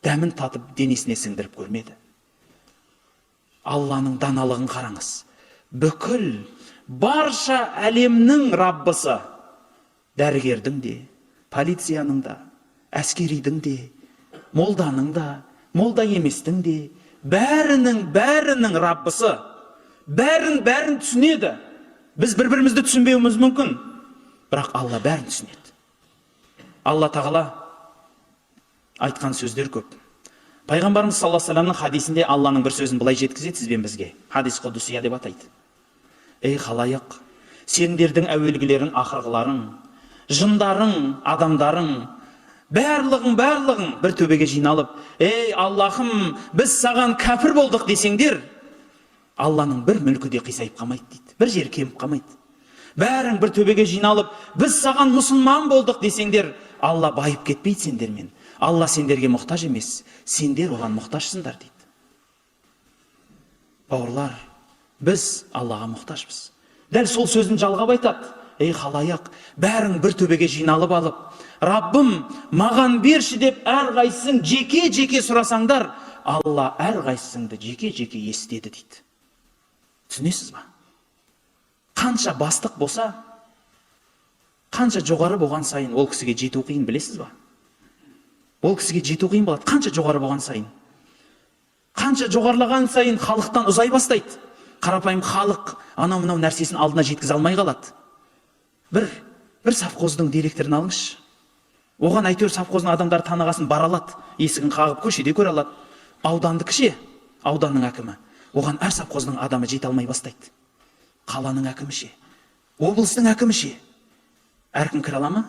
дәмін татып денесіне сіңдіріп көрмеді. Алланың даналығын қараңыз. Бүкіл барша әлемнің Раббысы, дәрігердің де, полицияның да, әскеридің де, молданың да, молда еместің де, бәрінің Раббысы, бәрін түсінеді. Біз бір-бірімізді түсінбеуіміз мүмкін, бірақ Алла бәрін түсінеді. Алла тағала айтқан сөздер көп. Пайғамбарымыз саллаллаху алейхи ва салламның хадисінде Алланың бір сөзін былай жеткізеді сізбен бізге. Хадис құдсия деп атайды. Халайық, сендердің әуелгілерің, ақырғыларың, жындарың, адамдарың, барлығың бір төбеге жиналып, Аллахым, біз саған кәпір болдық десеңдер, Алланың бір мүлкі де қисайып қалмайды дейді. Бір жер кеміп қалмайды. Бәрің бір төбеге жиналып, біз саған мұсылман болдық десеңдер, Алла байып кетпейді сендермен. Алла сендерге мұқтаж емес, сендер оған мұқтажсыңдар дейді. Бауырлар, біз Аллаға мұқтажбыз. Дәл сол сөзін жалғап айтады. Халайық, бәрің бір төбеге жиналып алып, Раббым, маған берші деп әрқайсың жеке сұрасаңдар, Алла әрқайсыңды жеке естеді дейді. Түсінесіз ба? Қанша бастық болса, қанша жоғары болған сайын ол кісіге жету қиын, білесіз ба? Ол кісіге жету қиын болады, қанша жоғары болған сайын. Қанша жоғарылаған сайын халықтан ұзай бастайды. Қарапайым халық анау-мынау нәрсесін алдына жеткізе алмай қалады. Бір совхоздың директорын алыңызшы. Оған әйтеуір совхоздың адамдары танығасын бара алады, есігін қағып көшеде көре алады. Аудандық ше, ауданның әкімі. Оған әр совхоздың адамы жете алмай бастайды. Қаланың әкімі ше, облыстың әкімі ше. Әркім кіре ала ма?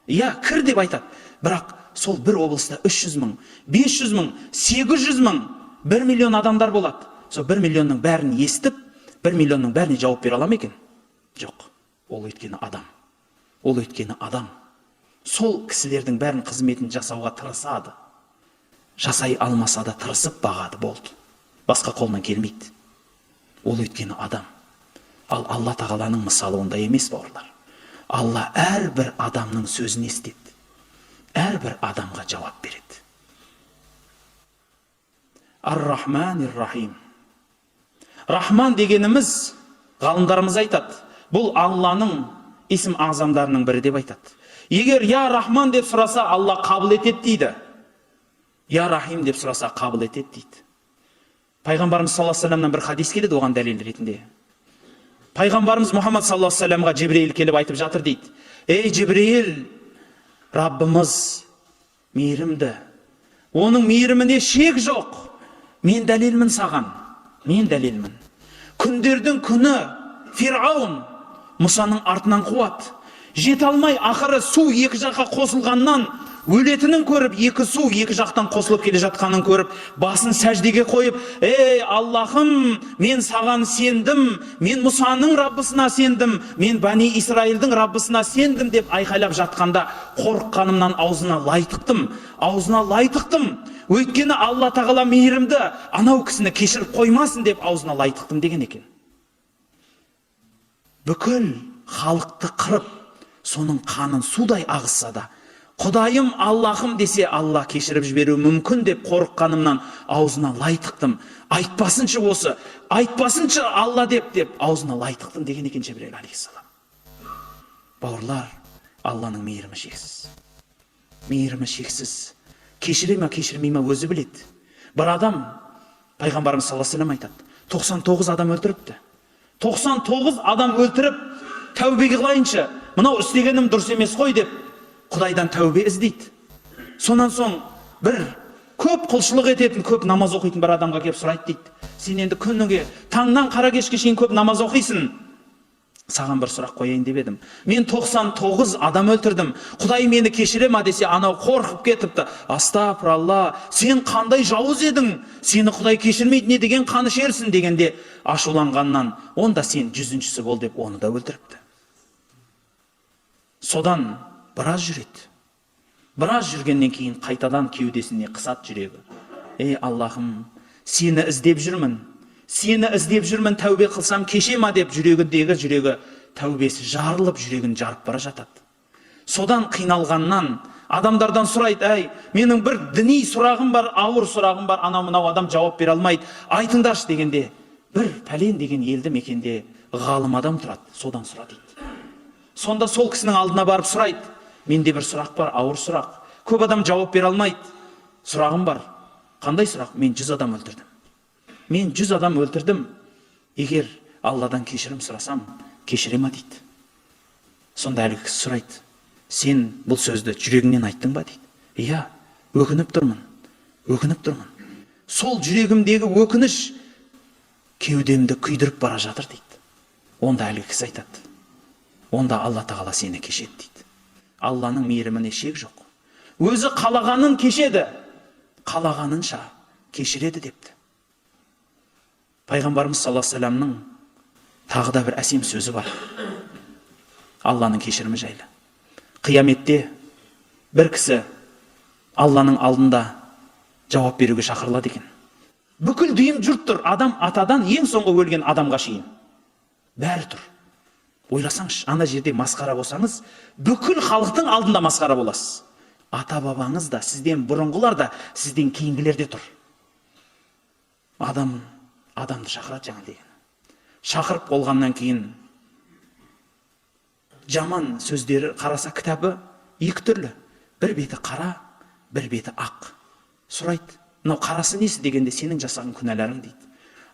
Кір деп айтады. Бірақ сол бір облыста 300 мың, 500 мың, 800 мың, 1 миллион адамдар болады. Сол 1 миллионның бәрін естіп, 1 миллионның бәріне жауап бере ала ма екен? Жоқ. Ол өйткені адам. Сол кісілердің бәрін қызметін жасауға тырысады. Жасай алмаса да тырысып бағады, болды. Басқа қолынан келмейді. Ол өйткені адам. Ал Алла тағаланың мысалы ондай емес, бауырлар. Алла әрбір адамның сөзін естеді. Әрбір адамға жауап береді. Ар-Рахман-ир-Рахим. Рахман дегеніміз, ғалымдарымыз айтады, бұл Алланың исм азамдарының бірі деп айтады. Егер я Рахман деп сұраса, Алла қабыл етеді дейді. Я Рахим деп сұраса, қабыл етеді дейді. Пайғамбарымыз саллаллаху алейхи ва салламнан бір хадис келеді оған дәлел ретінде. Пайғамбарымыз Мұхаммад саллаллаху алейхи ва салламға Жибрейіл келіп айтып жатыр дейді. Жибрейіл, Раббымыз мейірімді. Оның мейіріміне шек жоқ. Мен дәлелмін саған. Мен дәлелмін. Күндердің күні Фирауын Мұсаның артынан қуады. Жете алмай, ақыры су екі жаққа қосылғаннан өлетінін көріп, екі су екі жақтан қосылып келе жатқанын көріп, басын сәждеге қойып, Аллахым, мен саған сендім, мен Мұсаның Раббысына сендім, мен Бәни Исраилдің Раббысына сендім деп айқайлап жатқанда, қорыққанымнан аузына лай тықтым. Өйткені Алла тағала мейірімді, анау кісіні кешіріп қоймасын деп аузына лай тықтым деген екен. Бүкіл халықты қырып, соның қанын судай ағызса да, Құдайым, Аллахым десе, Алла кешіріп жіберуі мүмкін деп қорыққанымнан аузына лай тықтым. Айтпасыншы осы, айтпасыншы Алла деп аузына лай тықтым деген екен Жебірейіл алейхиссалам. Бауырлар, Алланың мейірімі шексіз. Мейірімі шексіз. Кешіре ме, кешірмей ме өзі біледі. Бір адам, пайғамбарымыз саллаллаху алейхи ва саллям айтады, 99 адам өлтіріпті. 99 адам өлтіріп, тәубе қылайыншы, мынау істегенім дұрыс емес қой деп, Құдайдан тәубе іздейді. Сонан соң бір көп құлшылық ететін, көп намаз оқитын бір адамға келіп сұрайды дейді. Сен енді күніге таңнан қара кешке шейін көп намаз оқисың. Саған бір сұрақ қояйын деп едім. Мен 99 адам өлтірдім. Құдай мені кешіре ма десе, анау қорқып кетіпті. Астағфиралла, сен қандай жауыз едің? Сені Құдай кешірмейді, не деген қанішерсің дегенде ашуланғаннан, онда сен 100-шісі бол деп оны да өлтіріпті. Содан біраз жүреді. Біраз жүргеннен кейін қайтадан кеудесіне қысады жүрегі. Ей Аллахым, сені іздеп жүрмін. Сені іздеп жүрмін, тәубе қылсам кеше ма деп жүрегі тәубесі жарылып, жүрегін жарып бара жатады. Содан қиналғаннан адамдардан сұрайды, әй, менің бір діни сұрағым бар, ауыр сұрағым бар, анау адам жауап бере алмайды, айтыңдаршы дегенде, бір пәлен деген елді мекенде ғалым адам тұрады, содан сұра дейді. Сонда сол кісінің алдына барып сұрайды, менде бір сұрақ бар, ауыр сұрақ, көп адам жауап бере алмайды, сұрағым бар. Қандай сұрақ? Мен 100 адам өлтірдім. Мен 100 адам өлтірдім. Егер Алладан кешірім сұрасам, кешіре ма дейді. Сонда әлгі кісі сұрайды, сен бұл сөзді жүрегіңнен айттың ба дейді. Иә, өкініп тұрмын. Сол жүрегімдегі өкініш кеудемді күйдіріп бара жатыр дейді. Онда әлгі кісі айтады, онда Алла тағала сені кешеді дейді. Алланың мейіріміне шек жоқ. Өзі қалағанын кешеді, қалағанынша кешіреді депті. Пайғамбарымыз саллаллаху алейхи ва салламның тағы да бір әсем сөзі бар. Алланың кешірімі жайлы. Қияметте бір кісі Алланың алдында жауап беруге шақырылады екен. Бүкіл дүйім жұрт тұр, адам атадан ең соңғы өлген адамға шейін. Бәрі тұр. Ойласаңыз, ана жерде масқара болсаңыз, бүкіл халықтың алдында масқара боласыз. Ата бабаңыз да, сізден бұрынғылар да, сізден кейінгілер де тұр. Адамды шақырады жаңа деген. Шақырып болғаннан кейін жаман сөздері қараса кітабы екі түрлі. Бір беті қара, бір беті ақ. Сұрайды, мынау қарасы несі дегенде, сенің жасаған күнәларың дейді.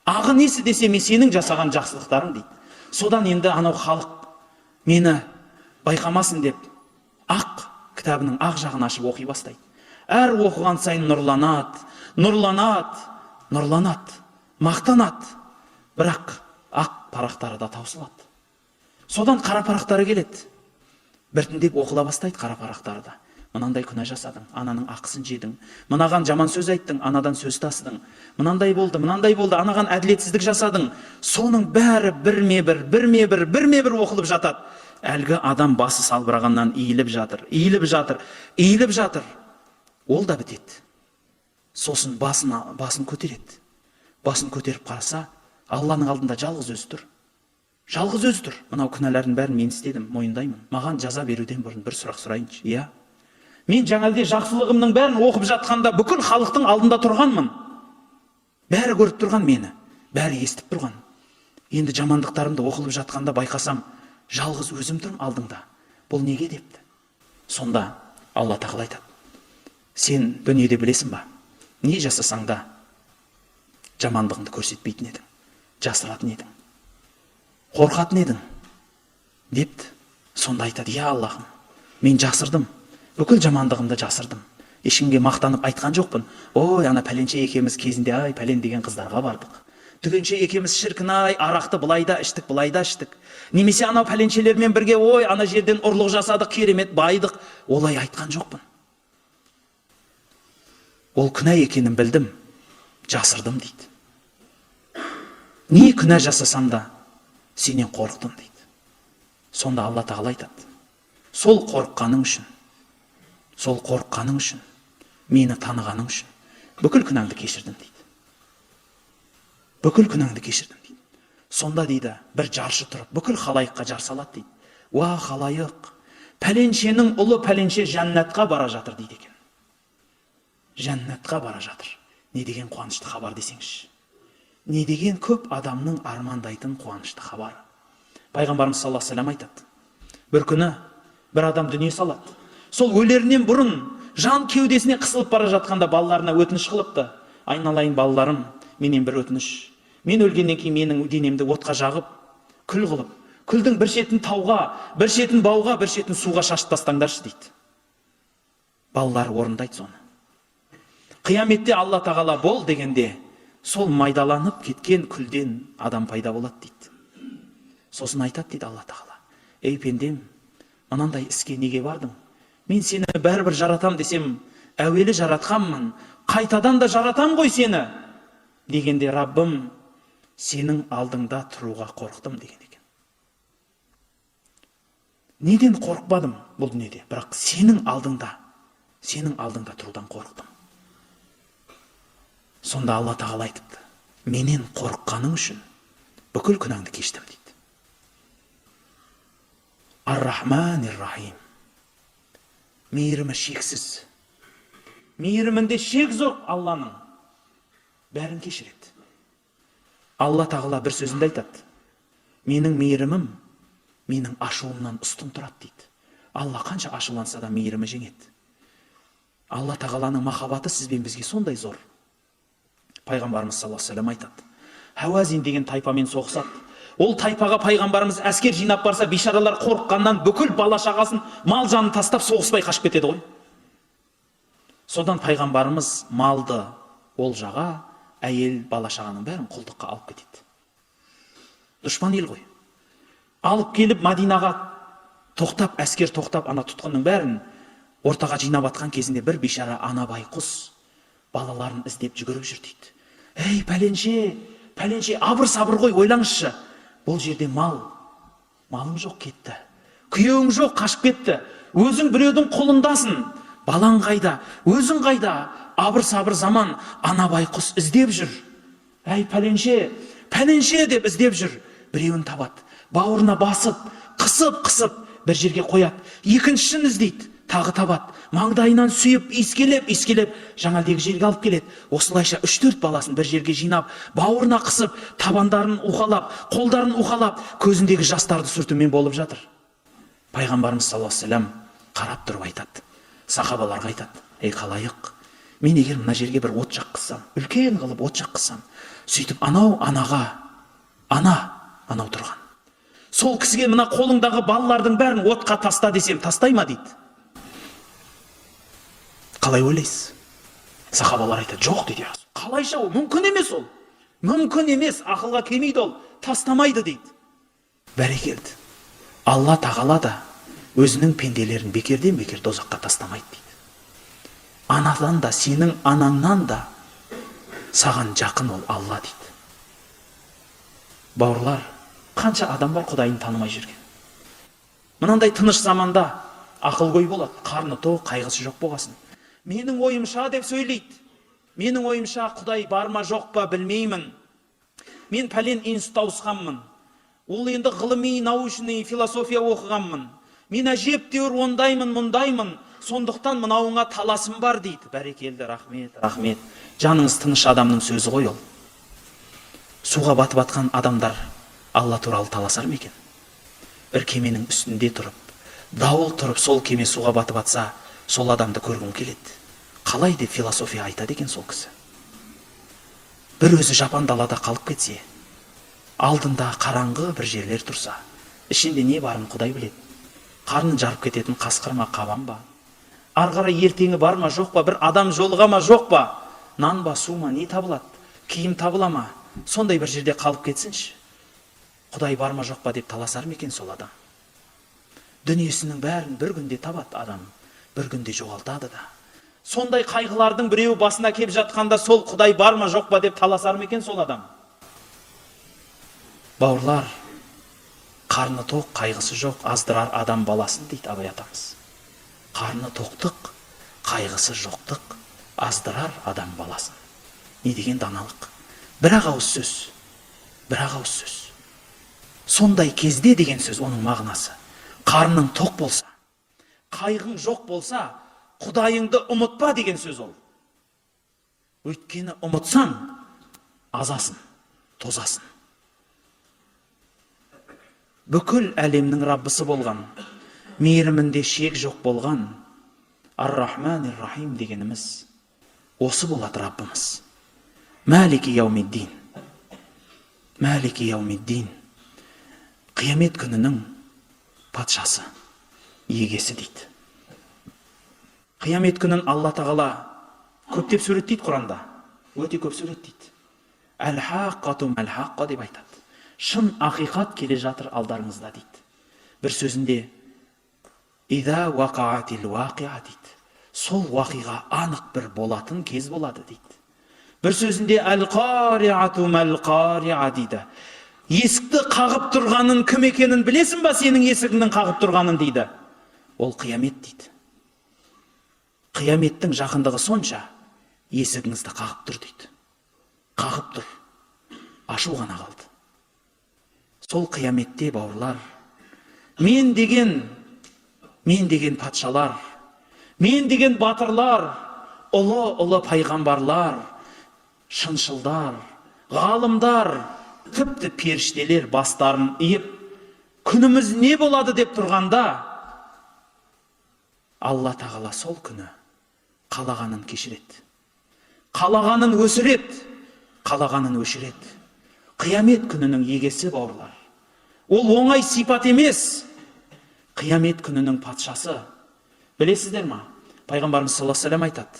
Ағы несі десе, мен сенің жасаған жақсылықтарың дейді. Содан енді анау халық мені байқамасын деп ақ кітабының ақ жағын ашып оқи бастайды. Әр оқыған сайын нұрланады, мақтанады. Бірақ ақ парақтары да таусылады. Содан қара парақтары келеді. Біртіндеп оқыла бастайды қара парақтары да. Мынандай күнә жасадың, ананың ақысын жедің. Мынаған жаман сөз айттың, анадан сөз тасыдың. Мынандай болды, анаған әділетсіздік жасадың. Соның бәрі бірме бір оқылып жатады. Әлгі адам басы салбырағаннан иіліп жатыр. Ол да бітеді. Сосын басын көтереді. Басын көтеріп қараса, Алланың алдында жалғыз өзі тұр. Мынау күнәлардың бәрін мен істедім, мойындаймын. Маған жаза беруден бұрын бір сұрақ сұрайыншы. Иә. Мен жаңалде жақсылығымның бәрін оқып жатқанда бүкіл халықтың алдында тұрғанмын. Бәрі көріп тұрған мені, бәрі естіп тұрған. Енді жамандықтарымды оқылып жатқанда байқасам, жалғыз өзім тұрмын алдыңда. Бұл неге депті. Сонда Алла тағала айтады, сен дүниеде білесің ба? Не жасасаң да жамандығыңды көрсетпейтін едің, жасыратын едің, қорқатын едің депті. Сонда айтады, я Аллахым, мен жасырдым, бүкіл жамандығымды жасырдым. Ешкімге мақтанып айтқан жоқпын. Ой, ана пәленше екеміз кезінде пәлен деген қыздарға бардық. Түгенше екеміз шіркін арақты былайда іштік. Немесе анау пәленшелермен бірге ана жерден ұрлық жасадық, керемет байдық. Олай айтқан жоқпын. Ол күнә екенін білдім, жасырдым дейді. Не күнә жасасам да сенен қорықтым дейді. Сонда Алла тағала айтады, сол қорыққаның үшін, мені танығаның үшін, Бүкіл күнәңді кешірдім дейді. Бүкіл күнәңді кешірдім дейді. Сонда дейді, бір жаршы тұрып, бүкіл халайыққа жар салады дейді. Уа халайық, пәленшенің ұлы пәленше жәннатқа бара жатыр дейді екен. Жәннатқа бара жатыр. Не деген қуанышты хабар десеңізші. Не деген көп адамның армандайтын қуанышты хабар. Пайғамбарымыз саллаллаху алейхи ва саллям айтады. Бір күні бір адам дүние салады. Сол өлерінен бұрын жан кеудесіне қысылып бара жатқанда балаларына өтініш қылыпты. Айналайын балаларым, менен бір өтініш. Мен өлгеннен кейін менің денемді отқа жағып, күл қылып, күлдің бір шетін тауға, бір шетін бауға, бір шетін суға шашып тастаңдаршы дейді. Балалар орындайды соны. Қияметте Алла тағала бол дегенде, сол майдаланып кеткен күлден адам пайда болады дейді. Сосын айтады дейді Алла тағала. Ей пендем, мынандай іске неге бардың? Мен сені бәрібір жаратам десем, әуелі жаратқанмын, қайтадан да жаратам ғой сені. Дегенде Раббым, сенің алдыңда тұруға қорықтым деген екен. Неден қорықпадым бұл дүниеде, бірақ сенің алдыңда тұрудан қорықтым. Сонда Алла тағала айтыпты, менен қорыққаның үшін бүкіл күнәңді кештім дейді. Ар-Рахман-ир-Рахим. Мейірімі шексіз. Мейірімінде шек жоқ Алланың. Бәрін кешіреді. Алла тағала бір сөзінде айтады. Менің мейірімім, менің ашуымнан үстін тұрады дейді. Алла қанша ашуланса да мейірімі жеңеді. Алла тағаланың махаббаты сізбен бізге сондай зор. Пайғамбарымыз саллаллаху алейхи ва саллям айтады. Хауазин деген тайпамен соғысады. Ол тайпаға пайғамбарымыз әскер жинап барса, бейшаралар қорыққаннан бүкіл бала шағасын, мал жанын тастап соғыспай қашып кетеді ғой. Содан пайғамбарымыз малды олжаға, әйел бала шағаның бәрін құлдыққа алып кетеді. Дұшпан ел ғой. Алып келіп Мадинаға тоқтап, әскер тоқтап, ана тұтқынның бәрін ортаға жинап атқан кезінде бір бейшара ана байқұс балаларын іздеп жүгіріп жүр дейді. Ей, пәленше, абыр-сабыр ғой, ойлаңызшы. Бұл жерде малың жоқ кетті. Күйеуің жоқ қашып кетті. Өзің біреудің құлындасың. Балаң қайда, өзің қайда? Абыр-сабыр заман, ана байқұс іздеп жүр. Ей, пәленше деп іздеп жүр. Біреуін табады. Бауырына басып, қысып, бір жерге қояды. Екіншісін іздейді. Тағы табады. Маңдайынан сүйіп, искелеп, жаңалдегі жерге алып келеді. Осылайша 3-4 баласын бір жерге жинап, бауырына қысып, табандарын уқалап, қолдарын уқалап, көзіндегі жастарды сүртумен болып жатыр. Пайғамбарымыз саллаллаху алейхи ва саллям қарап тұрып айтады. Сахабаларға айтады. Ей халайық, мен егер мына жерге бір от жаққызсам, үлкен қылып от жаққызсам, сөйтіп анау тұрған. Сол кісіге мына қолыңдағы балалардың бәрін отқа таста десем, тастай ма дейді. Қалай ойлайсыз? Сахабалар айтады, жоқ дейді. Қалайша ол? Мүмкін емес ол. Мүмкін емес, ақылға келмейді ол. Тастамайды дейді. Бәрекелді. Алла тағала да өзінің пенделерін бекерден бекер дозаққа тастамайды дейді. Анадан да, сенің анаңнан да саған жақын ол Алла дейді. Бауырлар, қанша адам бар Құдайын танымай жүрген. Мынандай тыныш заманда ақылгөй болады, қарны тоқ, қайғысы жоқ болғасын. Менің ойымша деп сөйлейді. Менің ойымша Құдай бар ма жоқ па білмеймін. Мен пәлен институтта ауысқанмын. Ол енді ғылыми, научный, философия оқығанмын. Мен әжептәуір ондаймын, мұндаймын. Сондықтан мынауыңа таласым бар дейді. Бәрекелді, рахмет. Жаныңыз тыныш адамның сөзі ғой ол. Суға батып атқан адамдар Алла туралы таласар ма екен? Бір кеменің үстінде тұрып, дауыл тұрып, сол кеме суға батып атса, сол адамды көргім келеді. Қалай деп философия айтады екен сол кісі. Бір өзі жапан далада қалып кетсе, алдында қараңғы бір жерлер тұрса, ішінде не барын Құдай біледі. Қарнын жарып кететін қасқыр ма, қабан ба? Арғара ертеңі бар ма, жоқ па? Бір адам жолға ма, жоқ па? Нан ба, су ма, не табылады? Киім табыла ма? Сондай бір жерде қалып кетсінші. Құдай бар ма, жоқ па деп таласар ма екен сол адам? Дүниесінің бәрін бір күнде табады адам, бір күнде жоғалтады да. Сондай қайғылардың біреуі басына кеп жатқанда сол Құдай бар ма, жоқ па деп таласар ма екен сол адам? Бауырлар, қарны тоқ, қайғысы жоқ, аздырар адам баласын дейді Абай атамыз. Қарны тоқтық, қайғысы жоқтық аздырар адам баласын. Не деген даналық. Бір-ақ ауыз сөз. Сондай кезде деген сөз оның мағынасы. Қарның тоқ болса, қайғың жоқ болса, Құдайыңды ұмытпа деген сөз ол. Өйткені ұмытсаң, азасың, тозасың. Бүкіл әлемнің Раббысы болған, мейірімінде шек жоқ болған Ар-Рахман Ар-Рахим дегеніміз осы болады Раббымыз. Малики яумиддин. Малики яумиддин. Қиямет күнінің патшасы, егесі дейді. Қиямет күнін Алла Тағала көптеп суреттейді Құранда. Өте көп суреттейді. Әл-хаққату мәл-хаққа деп айтады. Шын ақиқат келе жатыр алдарыңызда дейді. Бір сөзінде «Иза вақаатил вақиа» дейді. Сол уақиға анық бір болатын кез болады дейді. Бір сөзінде «Әл-қариату мәл-қариа» дейді. Есікті қағып тұрғанын кім екенін білесің ба, сенің есігіңнің қағып тұрғанын дейді. Ол қиямет дейді. Қияметтің жақындығы сонша, есігіңізді қағып тұр дейді. Қағып тұр. Ашу ғана қалды. Сол қияметте, бауырлар, мен деген патшалар, мен деген батырлар, ұлы пайғамбарлар, шыншылдар, ғалымдар, тіпті періштелер бастарын иіп, күніміз не болады деп тұрғанда, Алла Тағала сол күні қалағанын кешіреді. Қалағанын өсіреді, қалағанын өшіреді. Қиямет күнінің егесі, бауырлар. Ол оңай сипат емес. Қиямет күнінің патшасы. Білесіздер ма? Пайғамбарымыз саллаллаху алейхи ва саллям айтады.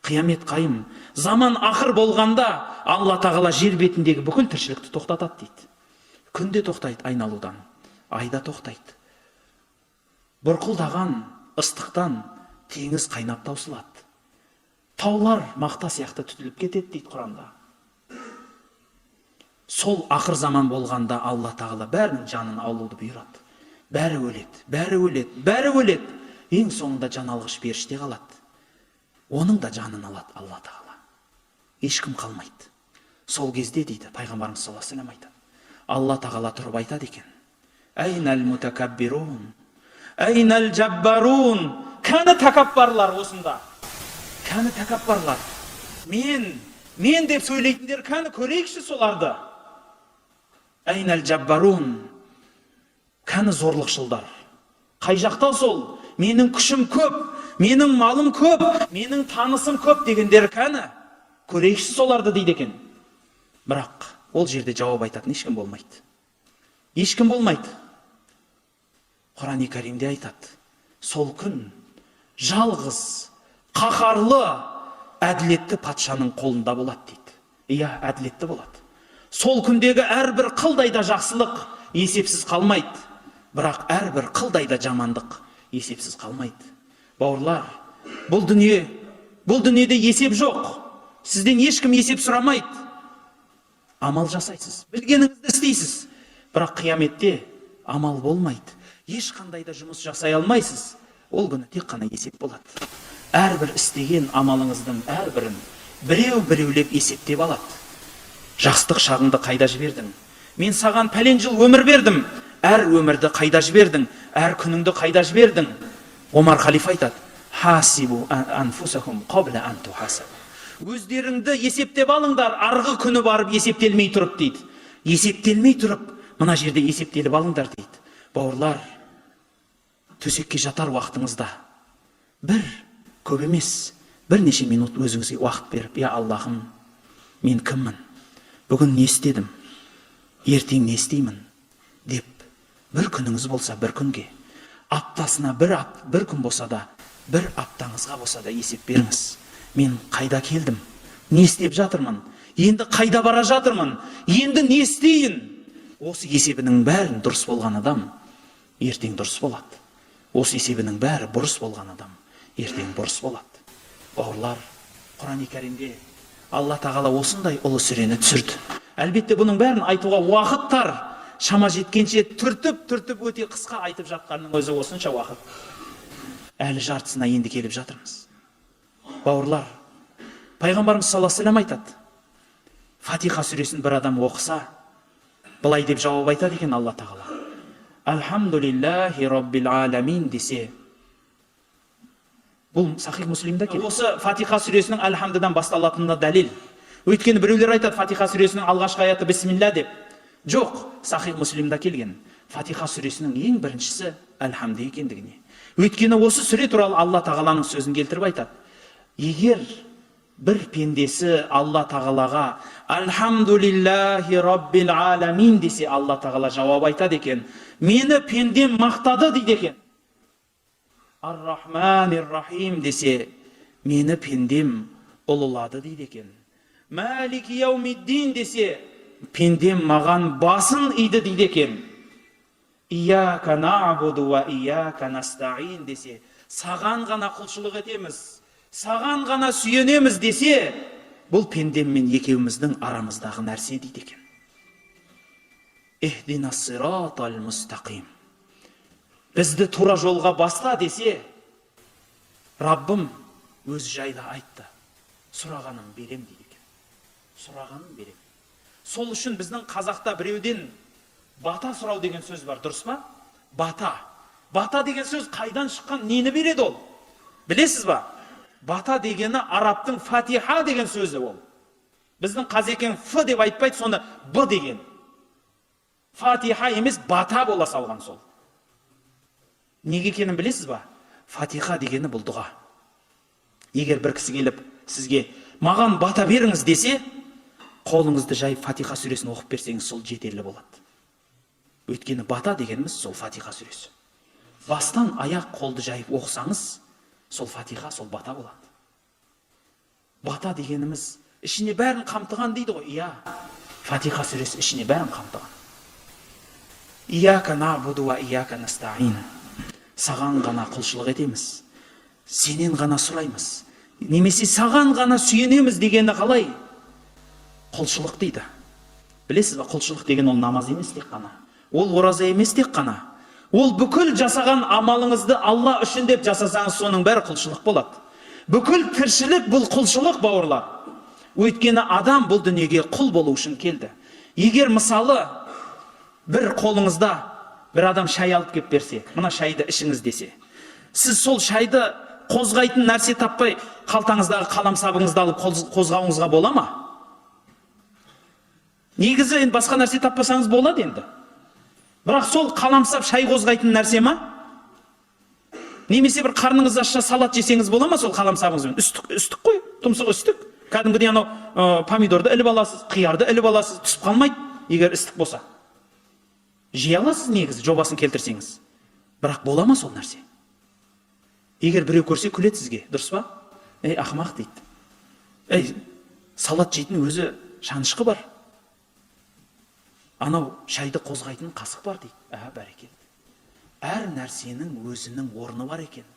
Қиямет қайым, заман ақыр болғанда Алла Тағала жер бетіндегі бүкіл тіршілікті тоқтатады дейді. Күнде тоқтайды айналудан, айда тоқтайды. Бұрқылдаған ыстықтан теңіз қайнап таусылады. Таулар мақта сияқты түтіліп кетеді дейді Құранда. Сол ақыр заман болғанда Алла Тағала бәрінің жанын алуды бұйырады. Бәрі өледі. Ең соңында жан алғыш періште қалады. Оның да жанын алады Алла Тағала. Ешкім қалмайды. Сол кезде дейді пайғамбарымыз саллаллаху алейхи ва саллям айтады. Алла Тағала тұрып айтады екен. Айнал мутакаббирун, айнал жаббарун. Кәні тәкаппарлар осында. Кәні тәкаппарлар. Мен деп сөйлейтіндер кәні көрейікші соларды. Айнал жаббарун. Кәні зорлықшылдар. Қай жақта сол? Менің күшім көп, менің малым көп, менің танысым көп дегендер кәні көрейікші соларды дейді екен. Бірақ ол жерде жауап айтатын ешкім болмайды. Ешкім болмайды. Құран-ы Кәримде айтады. Сол күн жалғыз, қаһарлы, әділетті патшаның қолында болады дейді. Иә, әділетті болады. Сол күндегі әрбір қылдайда жақсылық есепсіз қалмайды. Бірақ әрбір қылдайда жамандық есепсіз қалмайды. Бауырлар, бұл дүниеде есеп жоқ. Сізден ешкім есеп сұрамайды. Амал жасайсыз, білгеніңізді істейсіз. Бірақ қияметте амал болмайды. Ешқандай да жұмыс жасай алмайсыз. Ол күні тек қана есеп болады. Әрбір істеген амалыңыздың әрбірін біреулеп есептеп алады. Жастық шағыңды қайда жібердің? Мен саған пәлен жыл өмір бердім. Әр өмірді қайда жібердің? Әр күніңді қайда жібердің? Омар халифа айтады. Хасибу анфусахум қабла ан тухасабу. Өздеріңді есептеп алыңдар, арғы күні барып есептелмей тұрып дейді. Есептелмей тұрып, мына жерде есептеліп алыңдар дейді. Бауырлар, төсекке жатар уақытыңызда көп емес, бірнеше минут өзіңізге уақыт беріп, я Аллахым, мен кіммін? Бүгін не істедім? Ертең не істеймін? Деп, бір күніңіз болса бір күнге, аптасына бір күн болса да, бір аптаңызға болса да есеп беріңіз. Мен қайда келдім? Не істеп жатырмын? Енді қайда бара жатырмын? Енді не істейін? Осы есебінің бәрін дұрыс болған адам ертең дұрыс болады. Осы есебінің бәрі бұрыс болған адам ертең бұрыс болады. Бауырлар, Құран-ы Кәримде Алла Тағала осындай ұлы сүрені түсірді. Әлбетте бұның бәрін айтуға уақыттар шама жеткенше түртіп өте қысқа айтып жатқанның өзі осынша уақыт. Әлі жартысына енді келіп жатырмыз. Бауырлар, Пайғамбарымыз саллаллаху алейхи ва саллям айтады, Фатиха сүресін бір адам оқыса, былай деп жауап айтады екен Алла тағала: Алхамдулиллахи роббил аламин десе. Бұл Сахих Муслимда келеді. Осы Фатиха сүресінің Алхамдыдан басталатынына дәлел. Өйткені біреулер айтады, Фатиха сүресінің алғашқы аяты бисмилля деп. Жоқ, Сахих Муслимда келген. Фатиха сүресінің ең біріншісі Алхамды екендігіне. Өйткені осы сүре туралы Алла тағаланың сөзін келтіріп айтады. Егер бір пендесі Алла тағалаға Алхамдулиллахи роббил аламин десе, Алла тағала жауап айтады екен: мені пендем мақтады дейді екен. Ар-Рахманир Рахим десе, мені пендем ұлылады дейді екен. Малики яумиддин десе, пендем маған басын иді дейді екен. Ияка на'буду ва ияка настаин десе, саған ғана құлшылық етеміз, саған ғана сүйенеміз десе, бұл пендеммен екеуміздің арамыздағы нәрсе дейді екен. Ихдинас сиратал мустақим. Бізді тура жолға баста десе, Раббым өз жайлы айтты. Сұрағаным берем дейді екен. Сұрағаным берем. Сол үшін біздің қазақта біреуден бата сұрау деген сөз бар, дұрыс па? Бата. Бата деген сөз қайдан шыққан, нені береді ол? Білесіз ба? Бата дегені арабтың фатиха деген сөзі ол. Біздің қазекең ф деп айтпайды, соны б деген. Фатиха емес, бата бола салған сол. Неге екенін білесіз ба? Фатиха дегені бұл дұға. Егер бір кісі келіп сізге маған бата беріңіз десе, қолыңызды жайып Фатиха сүресін оқып берсеңіз, сол жетерлі болады. Өйткені бата дегеніміз сол Фатиха сүресі. Бастан аяқ қолды жайып оқысаңыз, сол Фатиха, сол бата болады. Бата дегеніміз ішіне бәрін қамтыған дейді ғой. Иә, Фатиха сүресі ішіне бәрін қамтыған. Ияка на'буду ва ияка настаин. Саған ғана құлшылық етеміз, сенен ғана сұраймыз, немесе саған ғана сүйенеміз дегені қалай? Құлшылық дейді. Білесіз ба, құлшылық деген ол намаз емес тек қана, ол ораза емес тек қана, ол бүкіл жасаған амалыңызды Алла үшін деп жасасаңыз, соның бәрі құлшылық болады. Бүкіл тіршілік бұл құлшылық, бауырлар. Өйткені адам бұл дүниеге құл болу үшін келді. Егер мысалы бір қолыңызда бір адам шай алып кеп берсе, мына шайды ішіңіз десе, сіз сол шайды қозғайтын нәрсе таппай, қалтаңыздағы қаламсабыңызды алып қозғауыңызға бола ма? Негізі енді басқа нәрсе таппасаңыз болады енді. Бірақ сол қаламсап шай қозғайтын нәрсе ма? Немесе бір қарныңыз ашса салат жесеңіз бола ма сол қаламсабыңызбен? Үстік қой, тұмсық үстік. Кәдімгідей анау помидорды іліп аласыз, қиярды іліп аласыз, түсіп қалмайды, егер үстік болса. Жей аласыз негізі, жобасын келтірсеңіз. Бірақ бола ма сол нәрсе? Егер біреу көрсе күледі сізге, дұрыс па? Ақымақ дейді. Салат жейтін өзі шанышқы бар. Анау шайды қозғайтын қасық бар дейді. Бәрекелді. Әр нәрсенің өзінің орны бар екен.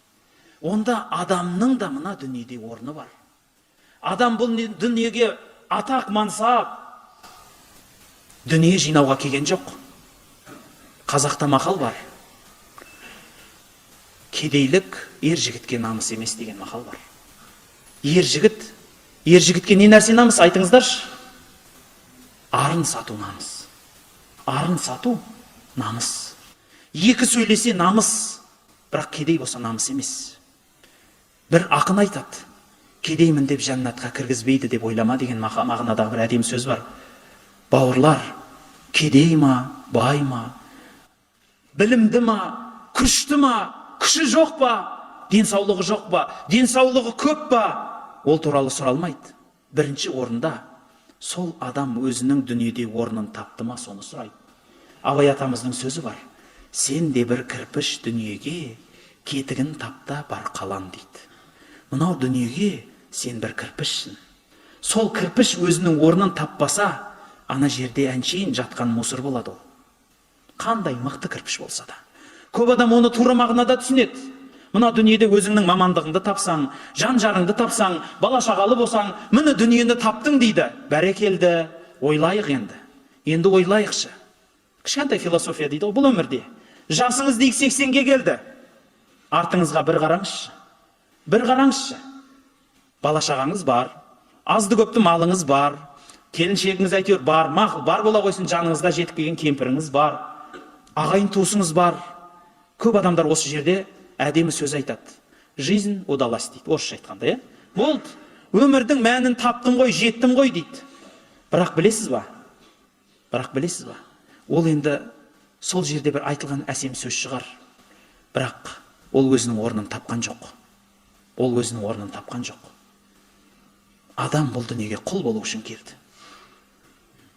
Онда адамның да мына дүниеде орны бар. Адам бұл дүниеге атақ, мансап дүние жинауға келген жоқ. Қазақта мақал бар. Кедейлік ер жігітке намыс емес деген мақал бар. Ер жігітке не нәрсе намыс, айтыңыздаршы? Арын сату намыс. Арын сату намыс. Екі сөйлесе намыс, бірақ кедей болса намыс емес. Бір ақын айтады, кедеймін деп жәннатқа кіргізбейді деп ойлама деген мағынадағы бір әдемі сөз бар. Бауырлар, кедей ма, бай ма, білімді ма, күшті ма, күші жоқ па, денсаулығы жоқ па, денсаулығы көп па, ол туралы сұралмайды. Бірінші орында сол адам өзінің дүниеде орнын тапты ма, соны сұрайды. Абай атамыздың сөзі бар. Сен де бір кірпіш дүниеге кетігін тапта бар қалан дейді. Мынау дүниеге сен бір кірпішсің. Сол кірпіш өзінің орнын таппаса, ана жерде әншейін жатқан мусор болады ол. Қандай мықты кірпіш болса да. Көп адам оны тура мағынада түсінеді. Мына дүниеде өзіңнің мамандығыңды тапсаң, жан-жарыңды тапсаң, бала-шағалы болсаң, міне дүниені таптың дейді. Бәрекелді, ойлайық енді. Енді ойлайықшы. Кішкентай философия дейді, бұл өмірде. Жасыңыз дейік 80-ге келді. Артыңызға бір қараңызшы. Бала-шағаңыз бар, азды көпті малыңыз бар, келіншегіңіз әйтеуір бар, мақұл, бар бола қойсын, жаныңызға жетіп келген кемпіріңіз бар, ағайын туысыңыз бар. Көп адамдар осы жерде әдемі сөз айтады. Жизнь удалась дейді, орысша айтқанда, иә? Болды, өмірдің мәнін таптым ғой, жеттім ғой дейді. Бірақ білесіз ба? Ол енді сол жерде бір айтылған әсем сөз шығар. Бірақ ол өзінің орнын тапқан жоқ. Адам бұл дүниеге құл болу үшін келді.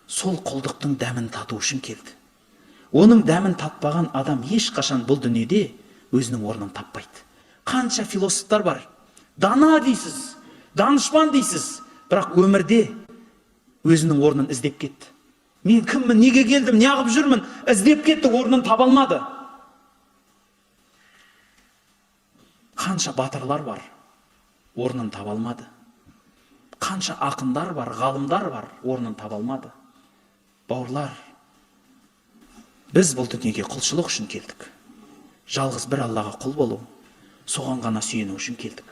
Сол құлдықтың дәмін тату үшін келді. Оның дәмін татпаған адам ешқашан бұл дүниеде өзінің орнын таппайды. Қанша философтар бар. Дана дейсіз, данышпан дейсіз, бірақ өмірде өзінің орнын іздеп кетті. Мен кіммін, неге келдім, не қылып жүрмін, іздеп кетті, орнын таба алмады. Қанша батырлар бар, орнын таба алмады. Қанша ақындар бар, ғалымдар бар, орнын таба алмады. Бауырлар, біз бұл дүниеге құлшылық үшін келдік. Жалғыз бір Аллаға құл болу, соған ғана сүйену үшін келдік.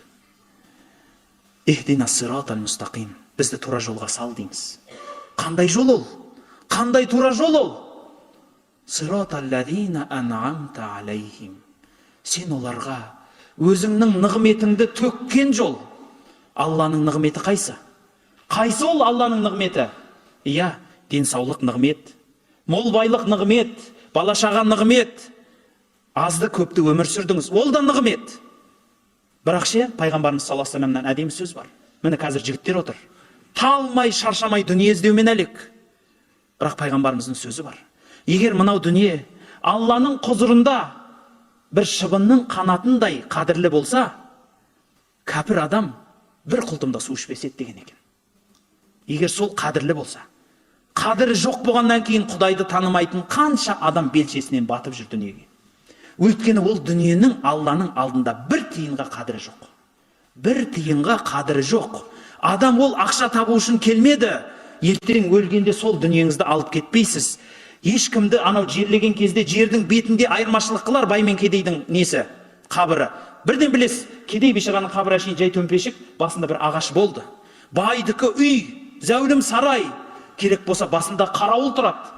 Ихдина сиратал мустақим, бізді тура жолға сал дейміз. Қандай жол ол? Қандай тура жол ол? Сиратал лазина ан'амта алейхим. Сен оларға өзіңнің нығметіңді төккен жол. Алланың нығметі қайсы? Қайсы ол Алланың нығметі? Иә, денсаулық нығмет, мол байлық нығмет, бала-шаға нығмет. Азды көпті өмір сүрдіңіз, ол да нығмет. Бірақ ше, пайғамбарымыз саллаллаху алейхи ва саллямнан әдемі сөз бар. Міне қазір жігіттер отыр. Талмай, шаршамай дүние іздеумен әлек. Бірақ пайғамбарымыздың сөзі бар. Егер мынау дүние Алланың құзырында бір шыбынның қанатындай қадірлі болса, кәпір адам бір құлтымда су ішпеседі деген екен. Егер сол қадірлі болса, қадірі жоқ болғаннан кейін Құдайды танымайтын қанша адам белшесінен батып жүр дүниеге. Өйткені ол дүниенің Алланың алдында бір тиынға қадірі жоқ. Бір тиынға қадірі жоқ. Адам ол ақша табу үшін келмеді. Ертең өлгенде сол дүниеңізді алып кетпейсіз. Ешкімді анау жерлеген кезде жердің бетінде айырмашылық қылар бай мен кедейдің несі? Қабірі. Бірден білесіз, кедей бейшараның қабірі әшейін жай төмпешік, басында бір ағаш болды. Байдікі үй, зәулім сарай, керек болса басында қарауыл тұрады.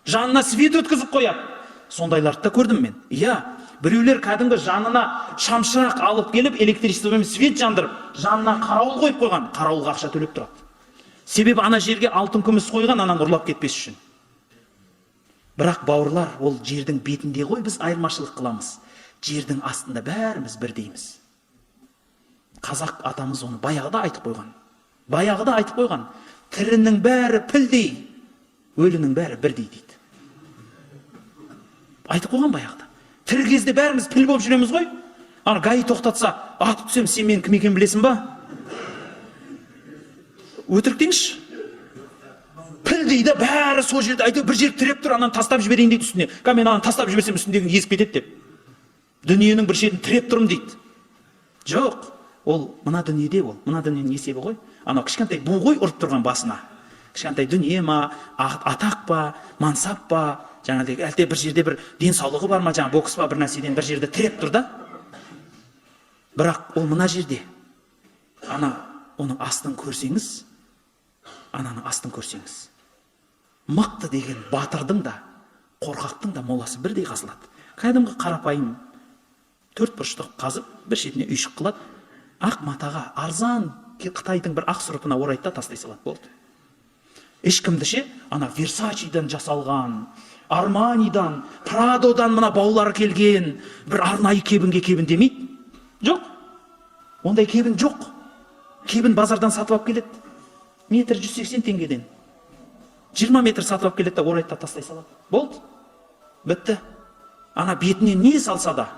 Жанына свет өткізіп қояды. Сондайларды да көрдім мен. Иә, біреулер кәдімгі жанына шамшырақ алып келіп, электричествомен свет жандырып, жанына қарауыл қойып қойған. Қарауылға ақша төлеп тұрады. Себебі ана жерге алтын күміс қойған, анан ұрлап кетпес үшін. Бірақ бауырлар, ол жердің бетінде ғой біз айырмашылық қыламыз. Жердің астында бәріміз бірдейміз. Қазақ атамыз оны баяғыда айтып қойған. Тірінің бәрі пілдей, өлінің бәрі бірдей дейді. Айтып қойған баяғыда. Тірі кезде бәріміз піл болып жүреміз ғой. Ана гаи тоқтатса, атып түсем, сен мен кім екенін білесің ба? Өтірік дейінші. Піл дейді, бәрі сол жерде айтып, бір жер тіреп тұр, анан тастап жіберейін дейді үстіне. Мен анан тастап жіберсем үстіндегі езіп кетеді деп. Дүниенің бір шетін тіреп тұрым дейді. Жоқ, ол мына дүниеде ол, мына дүниенің есебі ғой. Анау кішкентай бу ғой ұрып тұрған басына. Кішкентай дүние ма, атақ па, мансап па, жаңағыдай әлде бір жерде бір денсаулығы бар ма, жаңа бокс па, бір нәрседен бір жерде тіреп тұр да. Бірақ ол мына жерде. Ана оның астын көрсеңіз, ананың астын көрсеңіз, мықты деген батырдың да, қорқақтың да моласы бірдей қазылады. Кәдімгі қарапайым төрт бұрышты қазып, бір шетіне үйшік қылады, ақ матаға арзан Қытайдың бір ақ сұрыпына орайды да тастай салады, болды. Ешкімді ше, ана Версачидан жасалған, Арманидан, Прадодан мына баулары келген, бір арнайы кебінге кебін демейді. Жоқ. Ондай кебін жоқ. Кебін базардан сатып алып келеді. Метр 180 теңгеден. 20 метр сатып алып келеді да орайды да тастай салады. Болды. Бітті. Ана бетіне не салса да,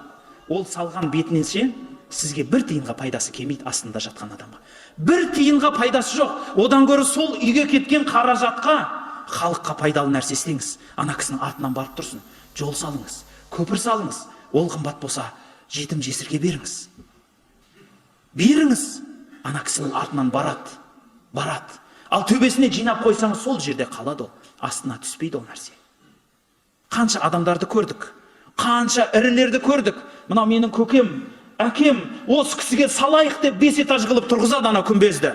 ол салған бетінен ше, сізге бір тиынға пайдасы келмейді астында жатқан адамға. Бір тиынға пайдасы жоқ. Одан гөрі сол үйге кеткен қаражатқа халыққа пайдалы нәрсе істеңіз. Ана кісінің артынан барып тұрсын. Жол салыңыз, көпір салыңыз. Ол қымбат болса, жетім жесірге беріңіз. Беріңіз. Ана кісінің артынан барады. Ал төбесіне жинап қойсаңыз, сол жерде қалады ол. Астына түспейді ол нәрсе. Қанша адамдарды көрдік. Қанша ірілерді көрдік. Мынау менің көкем, әкем, осы кісіге салайық деп 5 этаж қылып тұрғызады ана күмбезді.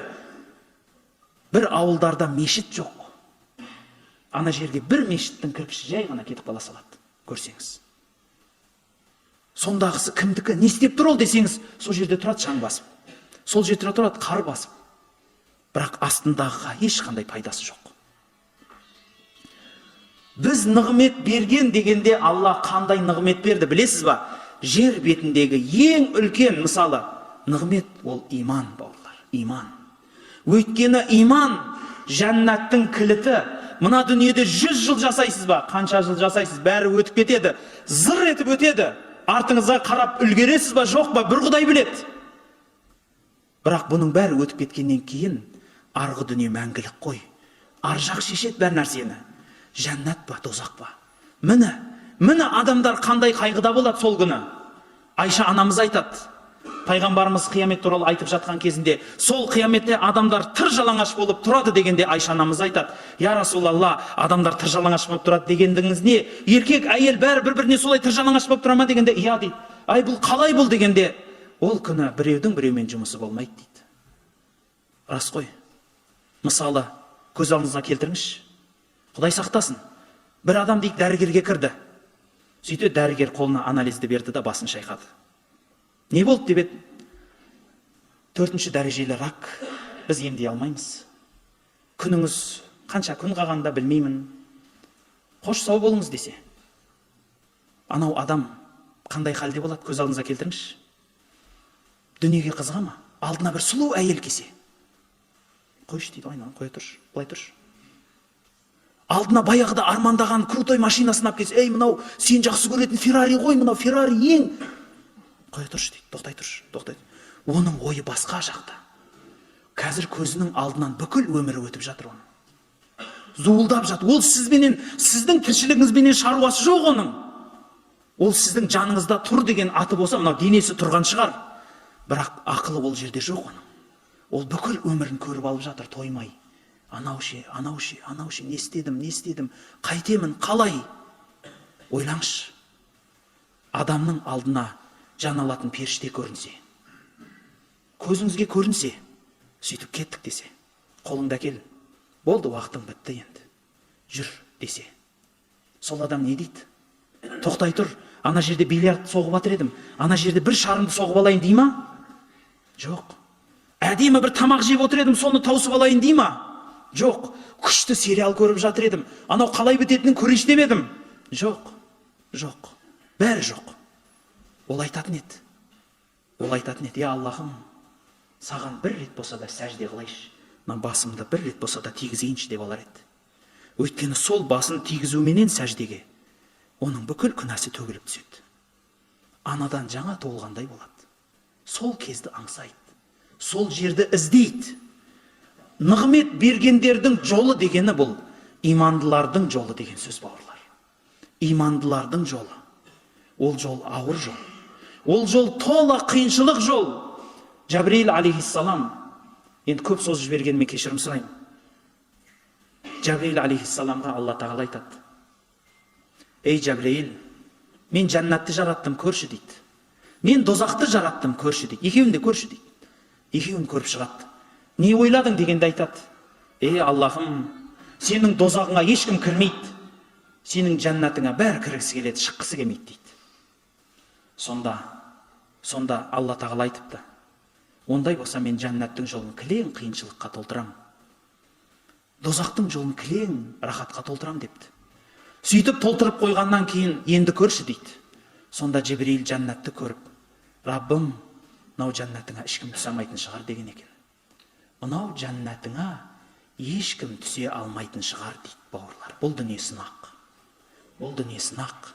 бір ауылдарда мешіт жоқ. Ана жерге бір мешіттің кірпіші жай ғана кетіп қала салады, көрсеңіз. Сондағысы кімдікі? Не істеп тұр ол десеңіз, сол жерде тұрады шаң басып, сол жерде тұрады қар басып. Бірақ астындағыға ешқандай пайдасы жоқ. Біз нығмет берген дегенде Алла қандай нығмет берді білесіз ба? Жер бетіндегі ең үлкен мысалы нығмет ол иман, бауырлар, иман. Өйткені иман жәннаттың кіліті. Мына дүниеде 100 жыл жасайсыз ба? Қанша жыл жасайсыз? Бәрі өтіп кетеді. Зыр етіп өтеді. Артыңызға қарап үлгересіз ба, жоқ па? Бір Құдай біледі. Бірақ бұның бәрі өтіп кеткеннен кейін арғы дүние мәңгілік қой. Ар жақ шешеді бәр нәрсені. Жәннат па, тозақ па? Міне адамдар қандай қайғыда болады сол күні. Айша анамыз айтады. Пайғамбарымыз қиямет туралы айтып жатқан кезінде, сол қияметте адамдар тыр жалаңаш болып тұрады дегенде Айша анамыз айтады. Я Расулалла, адамдар тыр жалаңаш болып тұрады дегендіңіз не? Еркек, әйел бәрі бір-біріне солай тыр жалаңаш болып тұра ма дегенде, иә дейді. Ай, бұл қалай бұл дегенде, ол күні біреудің біреумен жұмысы болмайды дейді. Рас қой. Мысалы, көз алдыңызға келтіріңізші. Құдай сақтасын. Бір адам дейді дәрігерге кірді. Сөйте дәрігер қолына анализді берді да басын шайқады. Не болды деп еді? 4-ші дәрежелі рак. Біз емдей алмаймыз. Күніңіз қанша күн қалғанда білмеймін. Қош сау болыңыз десе. Анау адам қандай халде болады? Көз алдыңызға келтіріңізші. Дүниеге қызыға ма? Алдына бір сұлу әйел келсе. Қойшы дейді, айналып қоя тұршы, былай тұршы. Алдына баяғыда армандаған крутой машинасын алып келсе, ей, мынау сен жақсы көретін Феррари ғой, мынау Феррари ең. Қоя тұршы дейді, тоқтай тұршы, тоқтай. Оның ойы басқа жақта. Қазір көзінің алдынан бүкіл өмірі өтіп жатыр оның. Зуылдап жатыр. Ол сізбенен, сіздің тіршілігіңізбенен шаруасы жоқ оның. Ол сіздің жаныңызда тұр деген аты болса, мынау денесі тұрған шығар. Бірақ ақылы ол жерде жоқ оның. Ол бүкіл өмірін көріп алып жатыр, тоймай. Анау ше, не істедім, қайтемін, қалай? Ойлаңызшы. Адамның алдына жан алатын періште көрінсе, көзіңізге көрінсе, сөйтіп кеттік десе, қолыңда кел, болды, уақытың бітті енді, жүр десе, сол адам не дейді? Тоқтай тұр, ана жерде бильярд соғып атыр едім, ана жерде бір шарымды соғып алайын дей ма? Жоқ. Әдемі бір тамақ жеп отыр едім, соны тауысып алайын дей ма? Жоқ. Күшті сериал көріп жатыр едім, анау қалай бітетінін көрейінші деп едім? Жоқ. Бәрі жоқ. Ол айтатын еді. Я Аллахым, саған бір рет болса да сәжде қылайшы. Мына басымды бір рет болса да тигізейінші деп алар еді. Өйткені сол басын тигізуменен сәждеге оның бүкіл күнәсі төгіліп түседі. Анадан жаңа туылғандай болады. Сол кезді аңсайды. Сол жерді іздейді. Нығмет бергендердің жолы дегені бұл имандылардың жолы деген сөз, бауырлар. Имандылардың жолы. Ол жол ауыр жол. Ол жол тола қиыншылық жол. Жабрейіл алейхиссалам, енді көп сөз жібергеніме кешірім сұраймын. Жабрейіл алейхиссаламға Алла тағала айтады. Ей Жабрейіл, мен жәннатты жараттым, көрші дейді. Мен дозақты жараттым, көрші дейді. Екеуін де көрші дейді. Екеуін көріп шығады. Не ойладың дегенде айтады. Ей Аллахым, сенің дозағыңа ешкім кірмейді. Сенің жәннатыңа бәрі кіргісі келеді, шыққысы келмейді дейді. Сонда Алла тағала айтыпты. Ондай болса мен жәннаттың жолын кілең қиыншылыққа толтырам. Дозақтың жолын кілең рахатқа толтырам депті. Сөйтіп толтырып қойғаннан кейін енді көрші дейді. Сонда Жебірейіл жәннатты көріп, Раббым, мынау жәннатыңа ешкім түсе алмайтын шығар деген екен. Мынау жәннатыңа ешкім түсе алмайтын шығар дейді, бауырлар. Бұл дүние сынақ.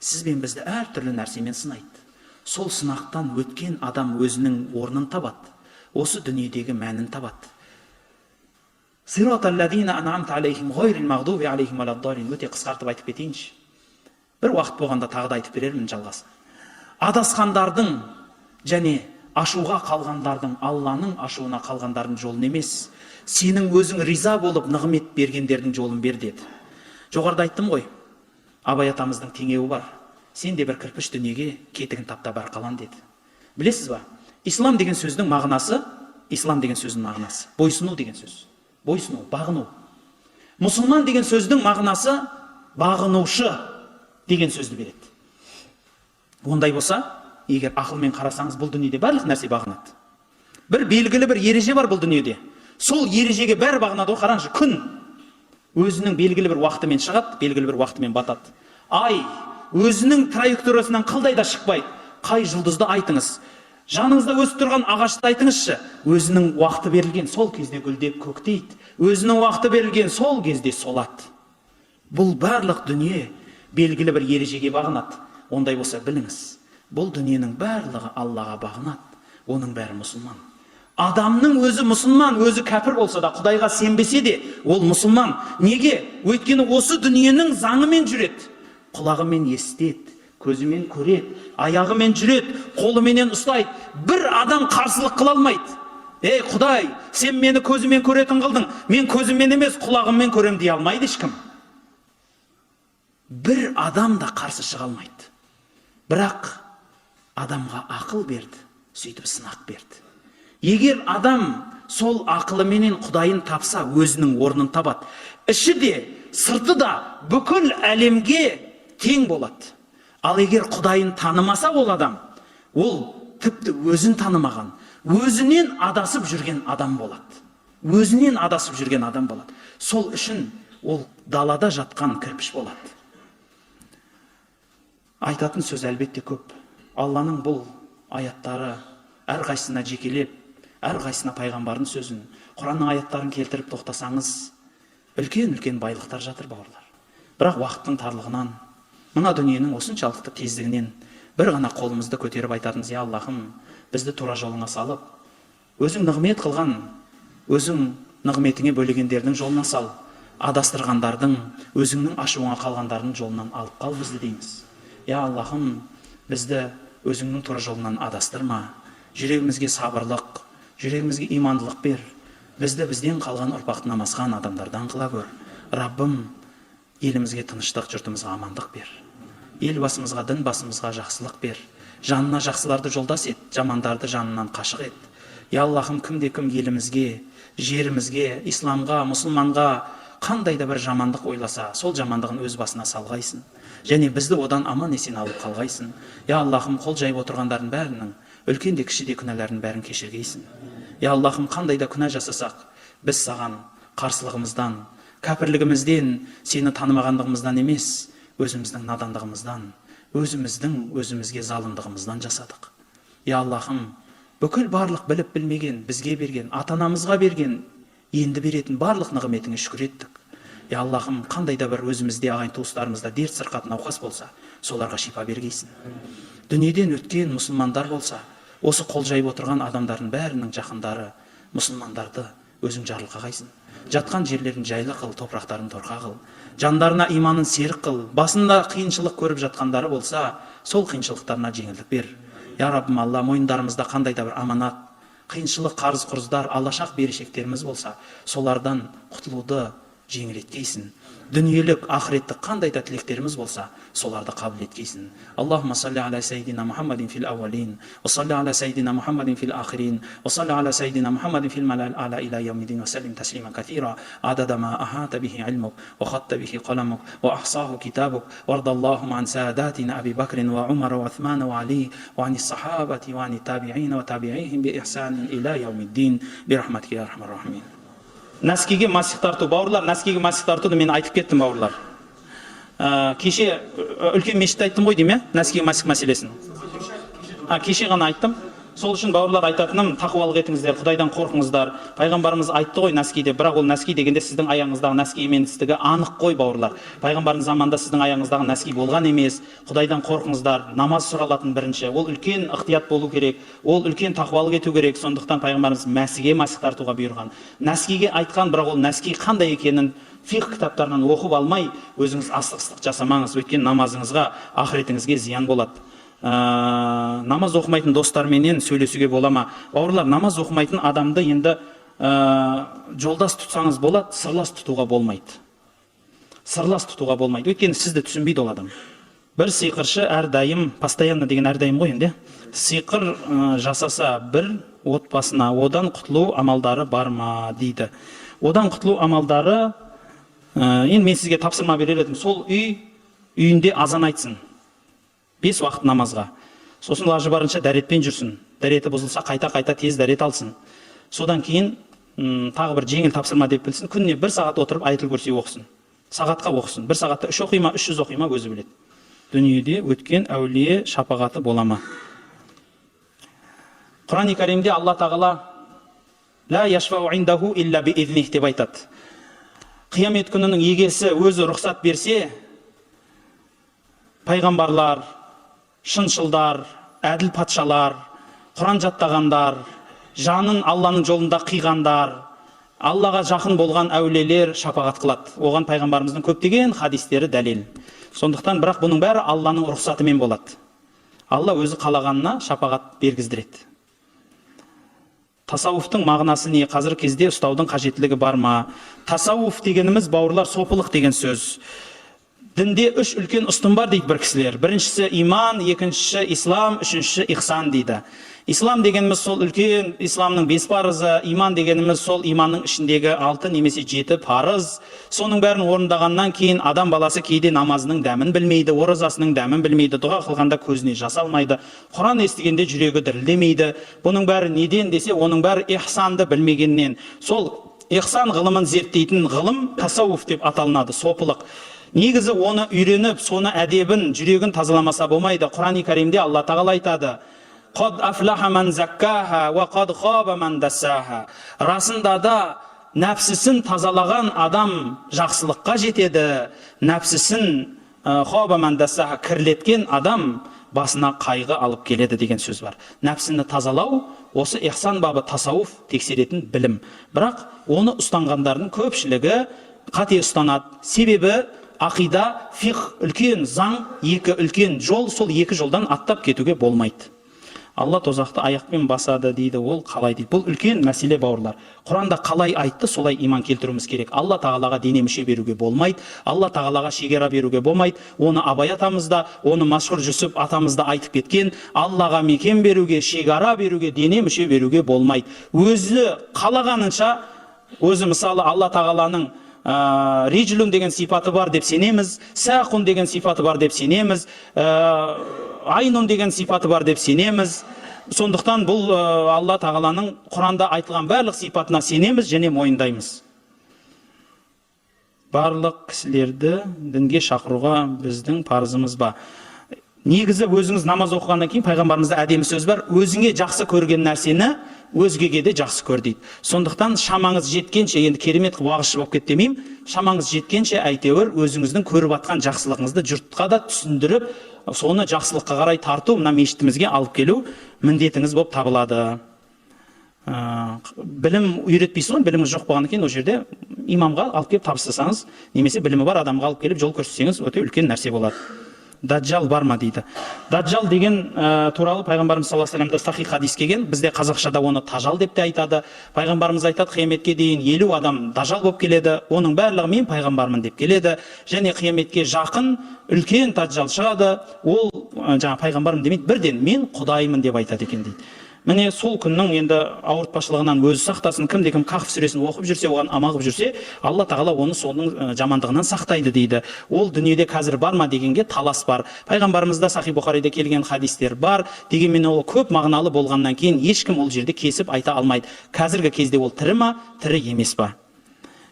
Сіз бен бізді әртүрлі нәрсемен сынайды. Сол сынақтан өткен адам өзінің орнын табады. Осы дүниедегі мәнін табады. Сироталлазина ан'амта алейхим гойрил мағдуби алейхим валаддалин. Өте қысқартып айтып кетейінші. Бір уақыт болғанда тағы да айтып берермін жалғасын. Адасқандардың және ашуға қалғандардың, Алланың ашуына қалғандардың жолын емес, сенің өзің риза болып нығмет бергендердің жолын бер деді. Жоғарыда айттым ғой, Абай атамыздың теңеуі бар. Сен де бір кірпіш дүниеге кетігін тапта бар қалан деді. Білесіз ба? Ислам деген сөздің мағынасы, бойсыну деген сөз. бойсыну, бағыну. Мұсылман деген сөздің мағынасы бағынушы деген сөзді береді. Ондай болса, егер ақылмен қарасаңыз, бұл дүниеде барлық нәрсе бағынады. Бір белгілі бір ереже бар бұл дүниеде. Сол ережеге бәрі бағынады. Қараңызшы, күн өзінің белгілі бір уақытымен шығады, белгілі бір уақытымен батады. Ай өзінің траекториясынан қылдай да шықпайды. Қай жұлдызды айтыңыз. Жаныңызда өсіп тұрған ағашты айтыңызшы. Өзінің уақыты берілген, сол кезде гүлдеп көктейді. Өзінің уақыты берілген, сол кезде солады. Бұл барлық дүние белгілі бір ережеге бағынады. Ондай болса біліңіз, бұл дүниенің барлығы Аллаға бағынады. Оның бәрі мұсылман. Адамның өзі мұсылман, өзі кәпір болса да, Құдайға сенбесе де, ол мұсылман. Неге? Өйткені осы дүниенің заңымен жүреді. Құлағымен естеді, көзімен көреді, аяғымен жүреді, қолыменен ұстайды. Бір адам қарсылық қыла алмайды. Ей Құдай, сен мені көзімен көретін қылдың, мен көзіммен емес, құлағыммен көрем дей алмайды ешкім. Бір адам да қарсы шыға алмайды. Бірақ адамға ақыл берді, сөйтіп сынақ берді. Егер адам сол ақылыменен Құдайын тапса, өзінің орнын табады. Іші де, сырты да бүкіл әлемге тең болады. Ал егер Құдайын танымаса ол адам, ол тіпті өзін танымаған, өзінен адасып жүрген адам болады. Өзінен адасып жүрген адам болады. Сол үшін ол далада жатқан кірпіш болады. Айтатын сөз әлбетте көп. Алланың бұл аяттары әрқайсысына жекелеп, әрқайсысына пайғамбардың сөзін, Құранның аяттарын келтіріп тоқтасаңыз, үлкен-үлкен байлықтар жатыр, бауырлар. Бірақ уақыттың тарлығынан, мына дүниенің осыншалықты тездігінен бір ғана қолымызды көтеріп айтатынымыз: "Я Аллахым, бізді тура жолыңа салып, өзің нығмет қылған, өзің нығметіңе бөлегендердің жолына сал, адастырғандардың, өзіңнің ашуыңа қалғандардың жолынан алып қал бізді" дейміз. Я Аллахым, бізді өзіңнің тура жолынан адастырма, жүрегімізге сабырлық, жүрегімізге имандылық бер, бізді бізден қалған ұрпақты намазған адамдардан қыла көр. Раббым, елімізге тыныштық, жұртымызға амандық бер. Ел басымызға, дін басымызға жақсылық бер. Жанына жақсыларды жолдас ет, жамандарды жанынан қашық ет. Я Аллахым, кімде-кім елімізге, жерімізге, исламға, мұсылманға қандай да бір жамандық ойласа, сол жамандығын өз басына салғайсын. Және бізді одан аман есен алып қалғайсын. Я Аллахым, қол жайып отырғандардың бәрінің, үлкен де кіші де күнәләрінің бәрін кешіргейсін. Я Аллахым, қандай да күнә жасасақ, біз саған қарсылығымыздан, кәпірлігімізден, сені танымағандығымыздан емес, өзіміздің надандығымыздан, өзімізге залымдығымыздан жасадық. Я Аллахым, бүкіл барлық біліп білмеген, бізге берген, ата-анамызға берген, енді беретін барлық нығметіңе шүкір еттік. Я Аллахым, қандай да бір өзімізде, ағайын туыстарымызда дерт сырқат науқас болса, соларға шипа бергейсін. Дүниеден өткен мұсылмандар болса, осы қол жайып отырған адамдардың бәрінің жақындары, мұсылмандарды өзің жарылқағайсың. Жатқан жерлерін жайлы қыл, топырақтарын торқа қыл. Жандарына иманын серік қыл. Басында қиыншылық көріп жатқандары болса, сол қиыншылықтарына жеңілдік бер. Я Раббым Алла, мойындарымызда қандай да бір аманат, қиыншылық, қарыз құрыздар, алашақ берешектеріміз болса, солардан құтылуды жеңілеткейсін. Дүниелік, ақыреттік қандай да тілектеріміз болса, соларды қабыл еткейсін. Аллахумма салли аля сайдина Мухаммадин фил ауалин, ва салли аля сайдина Мухаммадин фил ахирин, ва салли аля сайдина Мухаммадин фил малал аля иля яумидин, ва саллим таслима катира, адада ма ахата бихи илмук, ва хатта бихи қаламук, ва ахсаху китабук, варда Аллахума ан саадатина Аби Бакрин, ва Умар, ва Уthman, ва Али, ва ани сахабати, ва ани табиин, ва табиихим би ихсан иля яумиддин, би рахматки я архамар рахимин. Нәскиге масих тарту, бауырлар, нәскиге масих тартуды мен айтып кеттім, бауырлар. Кеше үлкен мешітті айттым ғой дейм, нәскиге масих мәселесін. Кеше ғана айттым. Сол үшін бауырлар айтатыным, тақуалық етіңіздер, Құдайдан қорқыңыздар. Пайғамбарымыз айтты ғой нәскиде, бірақ ол нәски дегенде сіздің аяғыңыздағы нәски еместігі анық қой, бауырлар. Пайғамбардың заманда сіздің аяғыңыздағы нәски болған емес. Құдайдан қорқыңыздар. Намаз сұралатын бірінші. Ол үлкен ықтият болу керек. Ол үлкен тақуалық ету керек. Сондықтан пайғамбарымыз мәсіге масих тартуға бұйырған. Нәскиге айтқан, бірақ ол нәски қандай екенін фиқ кітаптарынан оқып алмай, өзіңіз астық-ыстық жасамаңыз. Өйткені намазыңызға, ақыретіңізге зиян болады. Намаз оқымайтын достарменен сөйлесуге бола ма? Бауырлар, намаз оқымайтын адамды енді жолдас тұтсаңыз болады, сырлас тұтуға болмайды. Сырлас тұтуға болмайды. Өйткені сізді түсінбейді ол адам. Бір сиқыршы әрдайым, постоянно деген әрдайым ғой енді. Сиқыр жасаса бір отбасына, одан құтылу амалдары бар ма дейді. Одан құтылу амалдары, енді мен сізге тапсырма берер едім, сол үйінде азан айтсын 5 уақыт намазға. Сосын лажы барынша дәретпен жүрсін. Дәреті бұзылса қайта тез дәрет алсын. Содан кейін тағы бір жеңіл тапсырма деп білсін, күніне 1 сағат отырып Аятул Курси оқысын. Сағатқа оқысын. 1 сағатта 3 оқи ма, 300 оқи ма өзі біледі. Дүниеде өткен әулие шапағаты бола ма. Құран-ы Кәримде Алла тағала ла яшфау индаху илля биизних деп айтады. Қиямет күнінің егесі өзі рұқсат берсе, пайғамбарлар, шыншылдар, әділ патшалар, Құран жаттағандар, жанын Алланың жолында қиғандар, Аллаға жақын болған әулиелер шапағат қылады. Оған пайғамбарымыздың көптеген хадистері дәлел. Сондықтан бірақ бұның бәрі Алланың рұқсатымен болады. Алла өзі қалағанына шапағат бергіздіреді. Тасауфтың мағынасы не? Қазір кезде ұстаудың қажеттілігі бар ма? Тасауф дегеніміз, бауырлар, сопылық деген сөз. Дінде 3 үлкен ұстын бар дейді бір кісілер. Біріншісі иман, екіншісі ислам, үшіншісі ихсан дейді. Ислам дегеніміз сол үлкен исламның 5 парызы, иман дегеніміз сол иманның ішіндегі 6 немесе 7 парыз. Соның бәрін орындағаннан кейін адам баласы кейде намазының дәмін білмейді, оразасының дәмін білмейді, дұға қылғанда көзіне жас алмайды, Құран естігенде жүрегі дірілдемейді. Бұның бәрі неден десе, оның бәрі ихсанды білмегеннен. Сол ихсан ғылымын зерттейтін ғылым тасауф деп аталынады, сопылық. Негізі оны үйреніп, соны әдебін, жүрегін тазаламаса болмайды. Құран-ы Кәримде Алла тағала айтады: «Қад афлаха ман заккаха ва қад хаба ман дассаха». Расында да нәпсісін тазалаған адам жақсылыққа жетеді, нәпсісін хаба ман дассаха кірлеткен адам басына қайғы алып келеді деген сөз бар. Нәпсіні тазалау осы ихсан бабы тасауф тексеретін білім. Бірақ оны ұстанғандардың көпшілігі қате ұстанады. Себебі ақида, фиқ үлкен заң, 2 үлкен жол, сол 2 жолдан аттап кетуге болмайды. Алла тозақты аяқпен басады дейді, ол қалай дейді. Бұл үлкен мәселе, бауырлар. Құранда қалай айтты, солай иман келтіруіміз керек. Алла тағалаға дене мүше беруге болмайды, Алла тағалаға шекара беруге болмайды. Оны Абай атамызда, оны Машһур Жүсіп атамызда айтып кеткен. Аллаға мекен беруге, шекара беруге, дене мүше беруге болмайды. Өзі қалағанынша, өзі мысалы Алла тағаланың риджлун деген сипаты бар деп сенеміз, сақун деген сипаты бар деп сенеміз, айнун деген сипаты бар деп сенеміз. Сондықтан бұл Алла тағаланың Құранда айтылған барлық сипатына сенеміз және мойындаймыз. Барлық кісілерді дінге шақыруға біздің парызымыз ба? Негізі өзіңіз намаз оқығаннан кейін пайғамбарымызда әдемі сөз бар: өзіңе жақсы көрген нәрсені өзгеге де жақсы көр дейді. Сондықтан шамаңыз жеткенше, енді керемет уағызшы болып кет демеймін, шамаңыз жеткенше әйтеуір өзіңіздің көріп атқан жақсылығыңызды жұртқа да түсіндіріп, соны жақсылыққа қарай тарту, мына мешітімізге алып келу міндетіңіз болып табылады. Білім үйретпейсіз ғой, біліміңіз жоқ болғаннан кейін ол жерде имамға алып келіп табыстасаңыз, немесе білімі бар адамға алып келіп жол көрсетсеңіз, өте үлкен нәрсе болады. Даджал бар ма дейді. Даджал деген туралы пайғамбарымыз саллаллаху алейхи вассаламда сахих хадис келген. Бізде қазақшада оны тажал деп те айтады. Пайғамбарымыз айтады, қияметке дейін 50 адам дажал болып келеді, оның барлығы мен пайғамбармын деп келеді. Және қияметке жақын үлкен даджал шығады. Ол жаңа пайғамбарым демейді, бірден мен құдайымын деп айтады екен дейді. Міне сол күннің енді ауыртпашылығынан өзі сақтасын. Кімде-кім Кахф сүресін оқып жүрсе, оған амал қылып жүрсе, Алла тағала оны соның жамандығынан сақтайды дейді. Ол дүниеде қазір бар ма дегенге талас бар. Пайғамбарымызда Сахи Бұхарида келген хадистер бар. Дегенмен ол көп мағыналы болғаннан кейін ешкім ол жерде кесіп айта алмайды. Қазіргі кезде ол тірі ма, тірі емес па?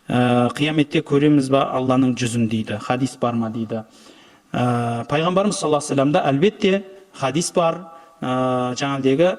Қияметте көреміз ба Алланың жүзін дейді. Хадис бар ма дейді. Пайғамбарымыз саллаллаху алейхи вассаламда әлбетте хадис бар. Жаңағыдегі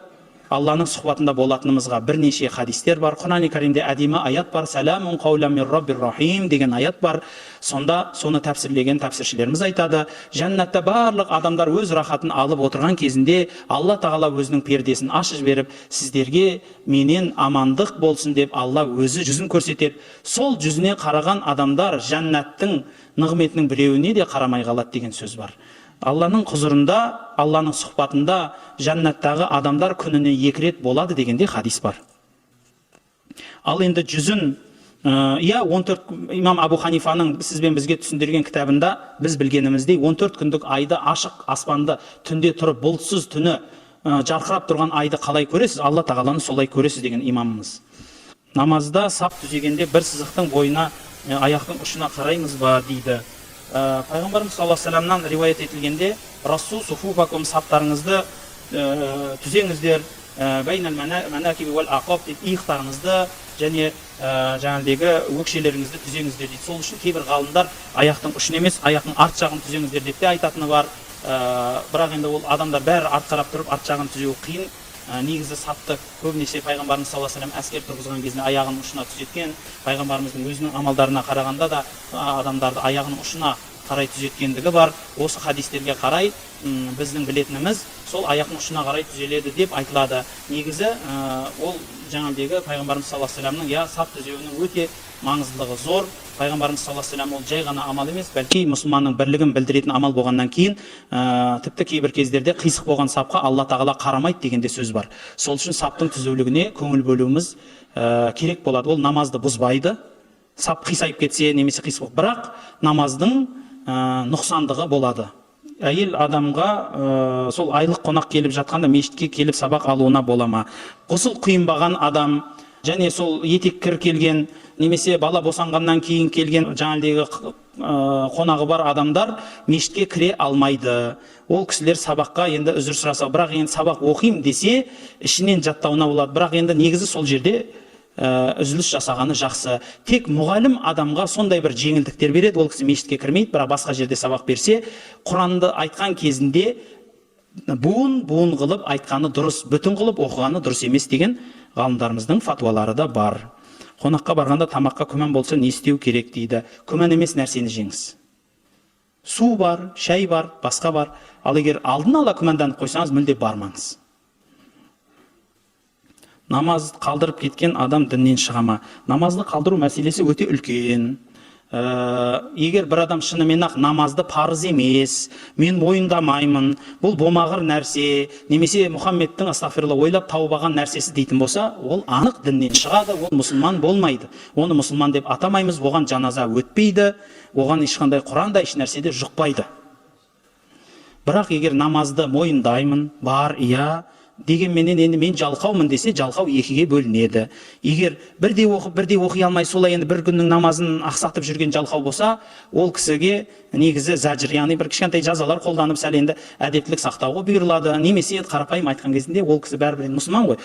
Алланың сұхбатында болатынымызға бірнеше хадистер бар. Құран-ы Кәримде әдемі аят бар: «Саламун қаулам мин раббир рахим» деген аят бар. Сонда соны тәпсірлеген тәпсіршілеріміз айтады: жәннатта барлық адамдар өз рахатын алып отырған кезінде Алла тағала өзінің пердесін ашып жіберіп, сіздерге менен амандық болсын деп Алла өзі жүзін көрсетеді. Сол жүзіне қараған адамдар жәннаттың нығметінің біреуіне де қарамай қалады деген сөз бар. Алланың құзырында, Алланың сұхбатында жәннаттағы адамдар күніне 2 рет болады дегенде хадис бар. Ал енді жүзін, 14 имам Абу Ханифаның сізбен бізге түсіндірген кітабында біз білгеніміздей 14 күндік айды, ашық аспанды, түнде тұрып бұлтсыз түні жарқырап тұрған айды қалай көресіз? Алла тағаланы солай көресіз деген имамымыз. намазда сап түзегенде бір сызықтың бойына аяқтың ұшына қараймыз ба дейді. Пайғамбарымыз саллаллаху алейхи вассаламнан риуаят етілгенде рассу суфуфакум, саптарыңызды түзеңіздер, бәйнәл манакиби уәл ақаб деп, иықтарыңызды және жаңағыдегі өкшелеріңізді түзеңіздер дейді. Сол үшін кейбір ғалымдар аяқтың ұшын емес, аяқтың арт жағын түзеңіздер деп те айтатыны бар. Бірақ енді ол адамдар бәрі арт қарап тұрып арт жағын түзеу қиын. Негізі сапты көбінесе пайғамбарымыз саллаллаху алейхи вассалам әскер тұрғызған кезінде аяғының ұшына түзеткен. Пайғамбарымыздың өзінің амалдарына қарағанда да адамдарды аяғының ұшына қарай түзеткендігі бар. Осы хадистерге қарай біздің білетініміз сол аяқтың ұшына қарай түзеледі деп айтылады. Негізі ол жаңағыдегі пайғамбарымыз саллаллаху алейхи вассаламның сап түзеуінің өте маңыздылығы зор. Пайғамбарымыз саллаллаху алейхи вассалам ол жай ғана амал емес, бәлки мұсылманның бірлігін білдіретін амал болғаннан кейін тіпті кейбір кездерде қисық болған сапқа Алла тағала қарамайды деген де сөз бар. Сол үшін саптың түзулігіне көңіл бөлуіміз керек болады. Ол намазды бұзбайды. Сап қисайып кетсе немесе қисық, бірақ намаздың нұқсандығы болады. Әйел адамға сол айлық қонақ келіп жатқанда мешітке келіп сабақ алуына бола ма? Ғұсыл құйынбаған адам және сол етек кір келген немесе бала босанғаннан кейін келген жаңағыдегі қонағы бар адамдар мешітке кіре алмайды. Ол кісілер сабаққа енді үзір сұраса, бірақ енді сабақ оқимын десе ішінен жаттауына болады. Бірақ енді негізі сол жерде үзіліс жасағаны жақсы. Тек мұғалім адамға сондай бір жеңілдіктер береді. Ол кісі мешітке кірмейді, бірақ басқа жерде сабақ берсе, Құранды айтқан кезінде буын қылып айтқаны дұрыс, бүтін қылып оқығаны дұрыс емес деген ғалымдарымыздың фатуалары да бар. Қонаққа барғанда тамаққа күмән болса не істеу керек дейді. Күмән емес нәрсені жеңіз. Су бар, шай бар, басқа бар. Ал егер алдын ала күмәнданып қойсаңыз, мүлде бармаңыз. Намаз қалдырып кеткен адам діннен шыға ма? Намазды қалдыру мәселесі өте үлкен. Егер бір адам шынымен ақ намазды парыз емес, мен мойындамаймын, бұл болмағыр нәрсе, немесе Мұхаммедтің астағфирулла ойлап тауып алған нәрсесі дейтін болса, ол анық діннен шығады, ол мұсылман болмайды. Оны мұсылман деп атамаймыз, оған жаназа өтпейді, оған ешқандай Құранда еш нәрседе жұқпайды. Бірақ егер намазды мойындаймын, бар, иә, дегенменен енді мен жалқаумын десе, жалқау екіге бөлінеді. Егер бірде оқып, бірде оқи алмай, солай енді бір күннің намазын ақсатып жүрген жалқау болса, ол кісіге негізі зәжір, яғни бір кішкентай жазалар қолданып, сәл енді әдептілік сақтауға бұйырылады. Немесе қарапайым айтқан кезінде ол кісі бәрібір мұсылман ғой.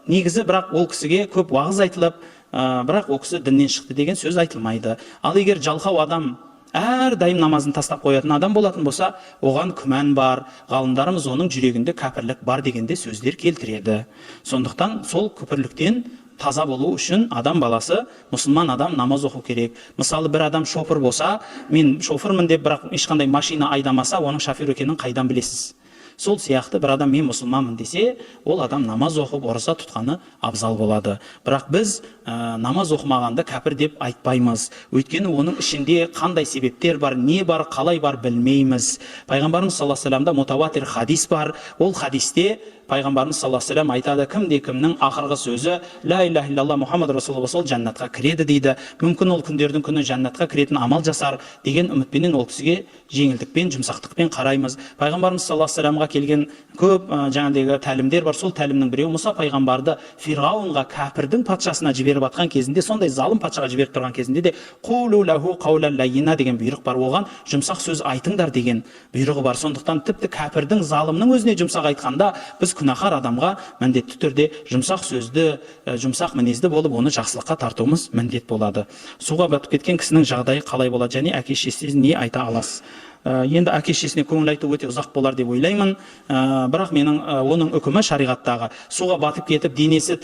Негізі бірақ ол кісіге көп уағыз айтылып, бірақ ол кісі діннен шықты деген сөз айтылмайды. Ал егер жалқау адам әрдайым намазын тастап қоятын адам болатын болса, оған күмән бар. Ғалымдарымыз оның жүрегінде кәпірлік бар дегенде сөздер келтіреді. Сондықтан сол күпірліктен таза болу үшін адам баласы, мұсылман адам намаз оқу керек. Мысалы, бір адам шофер болса, мен шофермін деп, бірақ ешқандай машина айдамаса, оның шофер екенін қайдан білесіз? Сол сияқты бір адам мен мұсылманмын десе, ол адам намаз оқып, ораза тұтқаны абзал болады. Бірақ біз намаз оқымағанды кәпір деп айтпаймыз. Өйткені оның ішінде қандай себептер бар, не бар, қалай бар білмейміз. Пайғамбарымыз саллаллаху алейхи вассаламда мутаватир хадис бар. Ол хадисте Пайғамбарымыз саллаллаху алейхи вассалам айтады, кімде-кімнің ақырғы сөзі ла илляха иллаллах Мұхаммад расулуллах сол жәннатқа кіреді дейді. Мүмкін ол күндердің күні жәннатқа кіретін амал жасар деген үмітпенен ол кісіге жеңілдікпен, жұмсақтықпен қараймыз. Пайғамбарымыз саллаллаху алейхи вассаламға келген көп жаңағыдегі тәлімдер бар. Сол тәлімнің біреуі Мұса пайғамбарды Фирғауынға, кәпірдің патшасына жіберіп атқан кезінде, сондай залым патшаға жіберіп тұрған кезінде де қулу лаху қаулан лайина деген бұйрық бар. Оған жұмсақ сөз айтыңдар деген бұйрығы бар. Сондықтан тіпті кәпірдің, залымның өзіне жұмсақ айтқанда, біз күнәһар адамға міндетті түрде жұмсақ сөзді, жұмсақ мінезді болып, оны жақсылыққа тартуымыз міндет болады. Суға батып кеткен кісінің жағдайы қалай болады және әке-шешесіне не айта аласыз? Енді әке-шешесіне көңіл айту өте ұзақ болар деп ойлаймын. Бірақ менің оның үкімі шариғаттағы суға батып кетіп денесі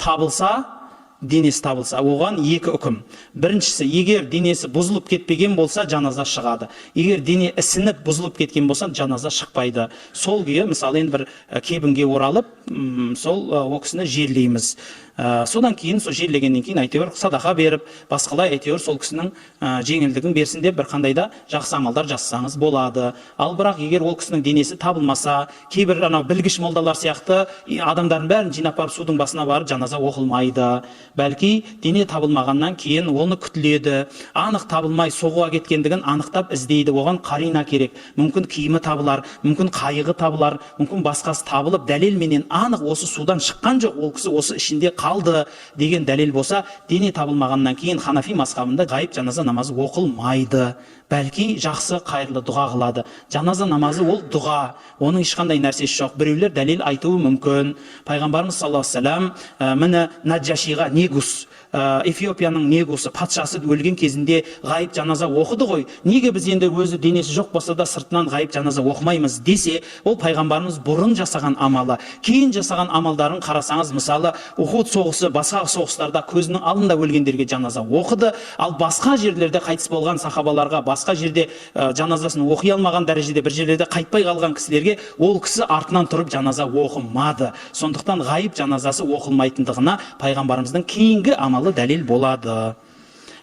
табылса, оған екі үкім. Біріншісі, егер денесі бұзылып кетпеген болса, жаназа шығады. Егер дене ісініп бұзылып кеткен болса, жаназа шықпайды. Сол күйі, мысалы, енді бір кебінге оралып, сол о кісіні жерлейміз. Содан кейін, сол жерлегеннен кейін әйтеуір садақа беріп, басқалай әйтеуір сол кісінің жеңілдігін берсін деп бір қандай да жақсы амалдар жасасаңыз болады. Ал бірақ егер ол кісінің денесі табылмаса, кейбір білгіш молдалар сияқты адамдардың бәрін жинап барып судың басына барып жаназа оқылмайды. бәлки дене табылмағаннан кейін оны күтіледі, анық табылмай соғуға кеткендігін анықтап іздейді, оған қарина керек, мүмкін киімі табылар, мүмкін қайығы табылар, мүмкін басқасы табылып дәлелменен анық осы судан шыққан жоқ, ол кісі осы ішінде қалды деген дәлел болса, дене табылмағаннан кейін Ханафи мазхабында ғайып жаназа намазы оқылмайды. Бәлки жақсы қайырлы дұға қылады. Жаназа намазы ол дұға, оның ешқандай нәрсесі жоқ. Біреулер дәлел айтуы мүмкін. Пайғамбарымыз саллаллаху алейхи вассалам міне Наджашиға, Негус, Эфиопияның Негусы патшасы өлген кезінде ғайып жаназа оқыды ғой. Неге біз енді өзі денесі жоқ болса да сыртынан ғайып жаназа оқымаймыз десе, ол пайғамбарымыз бұрын жасаған амалы. Кейін жасаған амалдарын қарасаңыз, мысалы Ухуд соғысы, басқа соғыстарда көзінің алдында өлгендерге жаназа оқыды, ал басқа жерлерде қайтыс болған сахабаларға, басқа жерде жаназасын оқи алмаған дәрежеде бір жерлерде қайтпай қалған кісілерге ол кісі артынан тұрып жаназа оқымады. Сондықтан ғайып жаназасы оқылмайтындығына пайғамбарымыздың кейінгі амалы дәлел болады.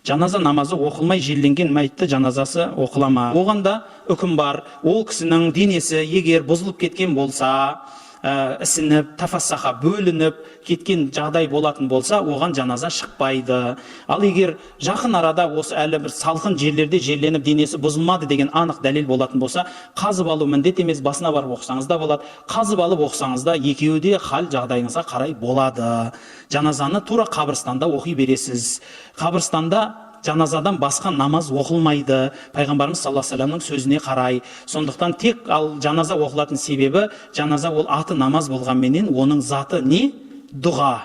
Жаназа намазы оқылмай жерленген мәйітті жаназасы оқылама. Оғанда үкім бар. Ол кісінің денесі егер бұзылып кеткен болса, ісініп, тафассаха бөлініп кеткен жағдай болатын болса, оған жаназа шықпайды. Ал егер жақын арада осы әлі бір салқын жерлерде жерленіп денесі бұзылмады деген анық дәлел болатын болса, қазып алу міндет емес, басына барып оқысаңыз да болады. Қазып алып оқысаңыз да екеуі де хал жағдайыңызға қарай болады. Жаназаны тура қабірстанда оқи бересіз. Қабірстанда жаназадан басқа намаз оқылмайды, пайғамбарымыз саллаллаху алейхи вассаламның сөзіне қарай. Сондықтан тек ал жаназа оқылатын себебі, жаназа ол аты намаз болғанменен оның заты не? Дұға.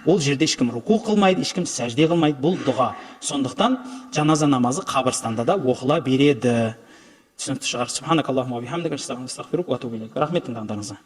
Ол жерде ешкім руку қылмайды, ешкім сәжде қылмайды, бұл дұға. Сондықтан жаназа намазы қабірстанда да оқыла береді. Түсінікті шығар. Субханакаллахумма ва бихамдика, астағфирука ва атубу илейк. Рахмет тыңдағандарыңызға.